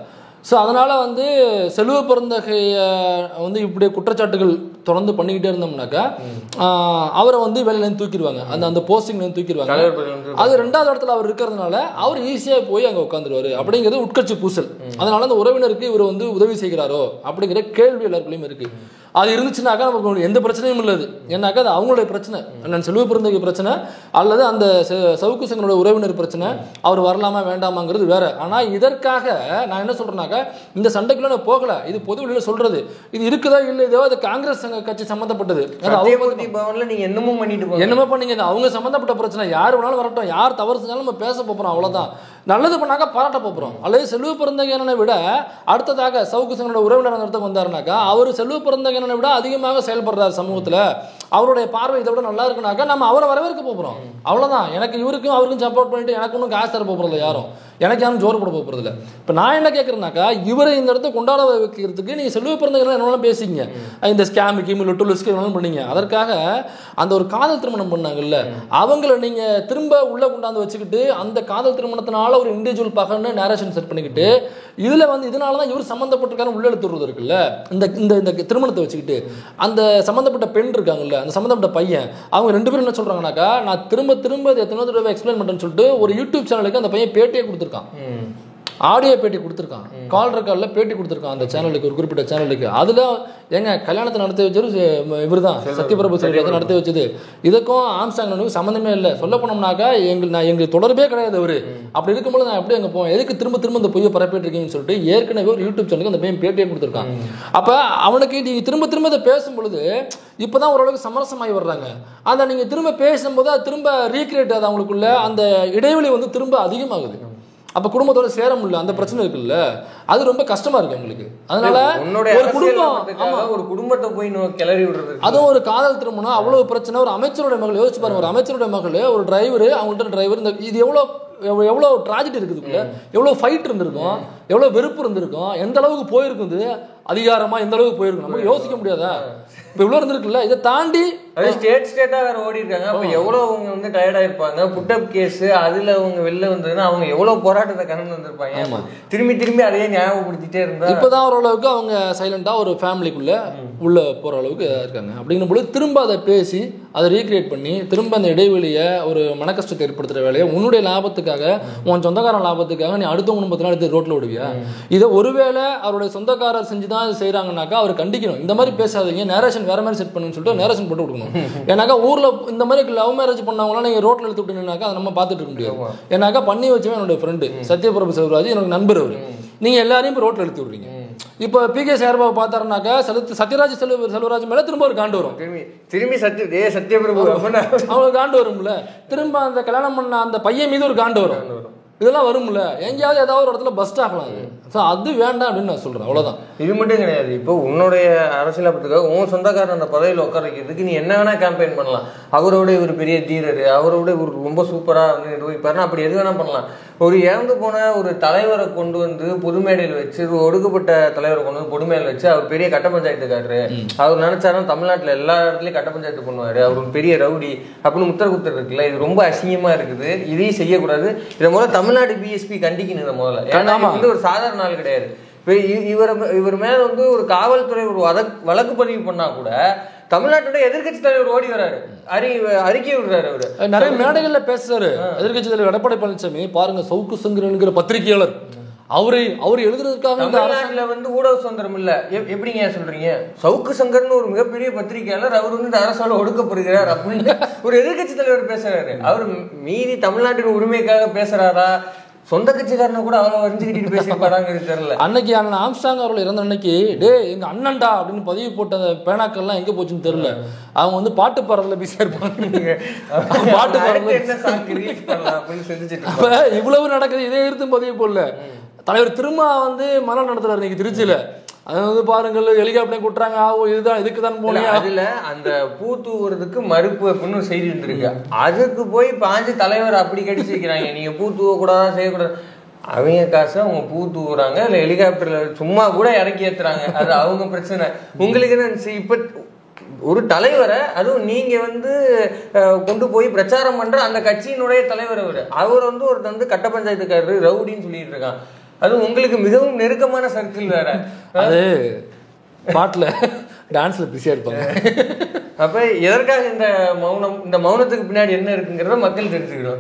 A: ஸோ அதனால் செல்வ பிறந்தகையை இப்படியே குற்றச்சாட்டுகள் தொடர்ந்து பண்ணிக்கிட்டே இருந்தோம்னாக்கா அவரை வேலையிலேருந்து தூக்கிடுவாங்க, அந்த போஸ்டிங்லேருந்து தூக்கிடுவாங்க. அது ரெண்டாவது இடத்துல அவர் இருக்கிறதுனால அவர் ஈஸியாக போய் அங்கே உட்காந்துருவாரு அப்படிங்கிறது உட்கட்சி பூசல். அதனால அந்த உறவினருக்கு இவர் உதவி செய்கிறாரோ அப்படிங்கிற கேள்வி எல்லாருக்குள்ளேயும் இருக்கு. அது இருந்துச்சுனாக்கா நமக்கு எந்த பிரச்சனையும் இல்லது, ஏன்னாக்கா அது அவங்களுடைய பிரச்சனை, நான் செல்வ பிறந்தகை பிரச்சனை அல்லது அந்த சவுக்கு சங்கரோட உறவினர் பிரச்சனை, அவர் வரலாமா வேண்டாமாங்கிறது வேற. ஆனால் இதற்காக நான் என்ன சொல்றேன்னாக்கா, இந்த சண்டைக்குள்ள நான் போகல, இது பொது வெளியில சொல்றது, இது இருக்குதா இல்லையோ அது காங்கிரஸ் கட்சி சம்பந்தப்பட்டது.
B: நீங்க என்னமோ
A: பண்ணீங்க, அவங்க சம்பந்தப்பட்ட பிரச்சனை, யார் வேணாலும் வரட்டும், யார் தவறு செஞ்சாலும் நம்ம பேச போறோம், அவ்வளவுதான். நல்லது பண்ணாக்கா பாராட்ட போறோம். அல்லது செல்வ பிறந்தகை விட அடுத்ததாக சவுக்கு சங்கரோட உறவினர் வந்தாருனாக்கா அவர் செல்வ பிறந்தகை விட அதிகமாக செயல்படுறாரு சமூகத்துல, அவருடைய பார்வை இதை விட நல்லா இருக்குனாக்கா நம்ம அவரை வரவேற்க போறோம், அவ்வளவுதான். எனக்கு இவருக்கும் அவருக்கும் சப்போர்ட் பண்ணிட்டு எனக்கு ஒன்றும் காசு தர போறதில்ல, யாரும் எனக்கு யாரும் ஜோர் போட போறது இல்லை. இப்ப நான் என்ன கேட்கறேன்னாக்கா, இவரை இந்த இடத்த கொண்டாட வைக்கிறதுக்கு நீங்க செல்வ பிறந்தகை என்ன பேசிங்க, இந்த ஸ்கேம் பண்ணீங்க, அதற்காக அந்த ஒரு காதல் திருமணம் பண்ணாங்கல்ல அவங்களை நீங்க திரும்ப உள்ள கொண்டாந்து வச்சுக்கிட்டு அந்த காதல் திருமணத்தினால ஒரு இண்டிவிஜுவல் பகன்னு நேரேஷன் செட் பண்ணிக்கிட்டு இதுல இதனாலதான் இவர் சம்பந்தப்பட்டிருக்காரு உள்ள எடுத்துறது இருக்குல்ல, இந்த திருமணத்தை வச்சுக்கிட்டு அந்த சம்பந்தப்பட்ட பெண் இருக்காங்கல்ல அந்த சம்மந்தப்பட்ட பையன் அவங்க 2 பேரும் என்ன சொல்றாங்கன்னாக்கா, நான் திரும்ப திரும்ப இதை எத்தனை தடவை எக்ஸ்பிளைன் பண்றேன்னு சொல்லிட்டு ஒரு யூடியூப் சேனலுக்கு அந்த பையன் பேட்டியே கொடுத்துருக்கான். ஆடியோ பேட்டி கொடுத்துருக்கான், கால் ரெக்கார்டில் பேட்டி கொடுத்துருக்கான் அந்த சேனலுக்கு, ஒரு குறிப்பிட்ட சேனலுக்கு. அதில் எங்க கல்யாணத்தை நடத்தி வச்சது இவர் தான், சத்யபிரபு செல்வராஜ் நடத்தி வச்சது. இதுக்கும் ஆம்ஸ்ட்ராங் சம்மந்தமே இல்லை. சொல்ல போனோம்னாக்கா எங்களுக்கு தொடர்பே கிடையாது அவரு. அப்படி இருக்கும்போது நான் எப்படி அங்கே போவேன், எதுக்கு திரும்ப திரும்ப இந்த பொய்யை பரப்பிட்டு இருக்கீங்கன்னு சொல்லிட்டு ஏற்கனவே ஒரு யூடியூப் சேனலுக்கு அந்த பையன் பேட்டியே கொடுத்துருக்கான். அப்போ அவனுக்கு நீங்கள் திரும்ப திரும்ப இதை பேசும்பொழுது இப்போதான் ஓரளவுக்கு சமரசமாகி வர்றாங்க. அதை நீங்கள் திரும்ப பேசும்போது அது திரும்ப ரீக்ரியேட் ஆகுது, அவங்களுக்குள்ள அந்த இடைவெளி வந்து திரும்ப அதிகமாகுது. அப்ப குடும்பத்தோட சேர முடியல, அந்த பிரச்சனை இருக்குல்ல, அது ரொம்ப கஷ்டமா இருக்கு உங்களுக்கு. அதனால
B: ஒரு குடும்பத்தை போய் கிளறி விடுறது,
A: அதுவும் ஒரு காதல் திருமணம் அவ்வளவு பிரச்சனை. ஒரு அமைச்சருடைய மகள் யோசிச்சு பாருங்க, ஒரு அமைச்சருடைய மகள், ஒரு டிரைவர், அவங்கள்ட்ட டிரைவர், இந்த இது எவ்வளோ ட்ராஜடி இருக்குதுக்குள்ள, எவ்வளோ ஃபைட் இருந்திருக்கும், எவ்வளோ வெறுப்பு இருந்திருக்கும், எந்த அளவுக்கு போயிருக்குது, அதிகாரமா எந்த அளவுக்கு போயிருக்கும், நமக்கு யோசிக்க முடியாதா? இப்போ இவ்வளோ இருந்திருக்குல்ல, இதை தாண்டி
B: ஸ்டேட்டா வேற ஓடி இருக்காங்க. அப்ப எவ்வளவு அவங்க வந்து டயர்டா இருப்பாங்க. புட்டப் கேஸ் அதுல அவங்க வெளில வந்ததுன்னா அவங்க எவ்வளவு போராட்டத்தை கடந்து வந்திருப்பாங்க. திரும்பி திரும்பி அதையே ஞாபகப்படுத்திட்டே இருந்தா
A: இப்பதான் ஓரளவுக்கு அவங்க சைலண்டா ஒரு ஃபேமிலிக்குள்ள உள்ள போற அளவுக்கு இருக்காங்க. அப்படிங்கும் பொழுது திரும்ப அதை பேசி அதை ரீக்ரியேட் பண்ணி திரும்ப அந்த இடைவெளியை ஒரு மனக்கஷ்டத்தை ஏற்படுத்துற வேலையை உன்னுடைய லாபத்துக்காக, உன் சொந்தக்காரன் லாபத்துக்காக நீ அடுத்த குடும்பத்தினால எடுத்து ரோட்ல விடுவியா? இதை ஒருவேளை அவருடைய சொந்தக்காரர் செஞ்சுதான் இது செய்யறாங்கன்னாக்கா அவர் கண்டிக்கணும். இந்த மாதிரி பேசாதீங்க, நேரேஷன் வேற மாதிரி செட் பண்ணுன்னு சொல்லிட்டு நேரேஷன் போட்டு கொடுக்கணும். ஏன்னாக்கா ஊர்ல இந்த மாதிரி லவ் மேரேஜ் பண்ணவங்களாம் நீங்க ரோட்ல எடுத்து விட்டுனாக்கா அதை நம்ம பார்த்துட்டு இருக்க முடியாது. ஏன்னாக்கா பண்ணி வச்சவன் என்னுடைய ஃப்ரெண்டு சத்யபிரபு செல்வராஜ், எனக்கு நண்பர் அவரு. நீங்க எல்லாரையும் இப்போ ரோட்ல எடுத்து விடுறீங்க. இப்போ PK சேர்பாவை பார்த்தாருனாக்கா சத்யராஜ் செல்வராஜ் மேல திரும்ப ஒரு காண்டு வரும்,
B: திரும்பி சத்யபிரபு
A: அவங்களுக்கு காண்டு வரும்ல. திரும்ப அந்த கல்யாணம் பண்ண அந்த பையன் மீது ஒரு காண்டு வரும். இதெல்லாம் வரும்ல, எங்கேயாவது ஏதாவது ஒரு இடத்துல பஸ்ட் ஆகலாம். அது வேண்டாம் அப்படின்னு நான் சொல்றேன், அவ்வளவுதான்.
B: இது மட்டும் கிடையாது. இப்போ உன்னுடைய அரசியலாப்பத்துக்காக உன் சொந்தக்காரன் அந்த பதவியில் உட்கார வைக்கிறதுக்கு நீ என்ன வேணா கேம்பெயின் பண்ணலாம். அவரோட ஒரு பெரிய தீரர், அவரோட ஒரு ரொம்ப சூப்பரா வந்து நிர்வகிப்பாருன்னா அப்படி எது வேணா பண்ணலாம். ஒரு இறந்து போன ஒரு தலைவரை கொண்டு வந்து பொது மேடையில் வச்சு, ஒரு ஒடுக்கப்பட்ட தலைவரை கொண்டு வந்து பொது மேடையில் வச்சு அவர் பெரிய கட்ட பஞ்சாயத்துக்காரரு, அவர் நினைச்சாருன்னா தமிழ்நாட்டில் எல்லா இடத்துலையும் கட்ட பஞ்சாயத்து பண்ணுவாரு, அவர் ஒரு பெரிய ரவுடி அப்படின்னு முத்திர குத்தர் இருக்குல்ல. இது ரொம்ப அசிங்கமா இருக்குது, இதையும் செய்யக்கூடாது. இதை முதல்ல தமிழ்நாடு BSP கண்டிக்கணும். இதை முதல்ல, ஏன்னா வந்து ஒரு சாதாரண நாள் கிடையாது. இவர் மேல வந்து ஒரு காவல்துறை ஒரு வழக்கு பதிவு பண்ணா கூட தமிழ்நாட்டோட எதிர்கட்சி தலைவர் ஓடி வராரு, அறிக்கை விடுறாரு. அவரு
A: நிறைய மேடைகள்ல பேசுறாரு. எதிர்கட்சி தலைவர் எடப்பாடி பழனிசாமி பாருங்க, சவுக்கு சங்கரன்கிற பத்திரிகையாளர், அவர் எழுதுறதுக்காக
B: தமிழ்நாட்டுல வந்து ஊடக சுதந்திரம் இல்ல. எப்படிங்க சொல்றீங்க? சவுக்கு சங்கர்னு ஒரு மிகப்பெரிய பத்திரிகையாளர் அவர் வந்து இந்த அரசால ஒடுக்கப்படுகிறார் அப்படின்னு ஒரு எதிர்கட்சி தலைவர் பேசுறாரு. அவர் மீதி தமிழ்நாட்டின் உரிமைக்காக பேசுறாரா, சொந்த கட்சிக்காரனை கூட அவ்வளவு வரைஞ்சுக்கிட்டு பேசிப்பாடாங்க தெரியல.
A: அன்னைக்கு அண்ணன் ஆம்ஸ்ட்ராங் அவர்கள் இறந்த அன்னைக்கு, டே எங்க அண்ணன்டா அப்படின்னு பதிவு போட்ட அந்த பேனாக்கள்லாம் எங்க போச்சுன்னு தெரியல. அவங்க வந்து பாட்டு பாடுறதுல பிஸியா இருப்பாங்க. பாட்டு பாடுறது இவ்வளவு நடக்குது, இதே எடுத்து பதிவு போடல. தலைவர் திரும்ப வந்து மரணம் நடத்துறாரு இன்னைக்கு திருச்சியில. அது வந்து பாருங்கள், ஹெலிகாப்டர் கூட்டுறாங்க, இதுதான் இதுக்கு தான் போனீங்க.
B: அதுல அந்த பூ தூவுறதுக்கு மறுப்பு அப்படின்னு ஒரு செய்தி இருந்திருக்கு. அதுக்கு போய் பாஞ்சு தலைவர் அப்படி கடிச்சு வைக்கிறாங்க, நீங்க பூ தூவ கூடாதான் செய்யக்கூடாது. அவங்க காசை அவங்க பூ தூவுறாங்க, இல்லை ஹெலிகாப்டர்ல சும்மா கூட இறக்கி ஏத்துறாங்க, அது அவங்க பிரச்சனை. உங்களுக்கு என்ன? இப்ப ஒரு தலைவரை, அதுவும் நீங்க வந்து கொண்டு போய் பிரச்சாரம் பண்ற அந்த கட்சியினுடைய தலைவர் அவர் வந்து ஒரு வந்து கட்ட பஞ்சாயத்துக்காரரு ரவுடின்னு சொல்லிட்டு இருக்கான். அது உங்களுக்கு மிகவும் நெருக்கமான சர்க்கிள் வேற.
A: அது பாட்டுல டான்ஸ்ல பிஸியா இருப்பாங்க.
B: அப்ப எதற்காக இந்த மௌனம், இந்த மௌனத்துக்கு பின்னாடி என்ன இருக்குங்கிறத மக்கள் தெரிஞ்சுக்கிறோம்.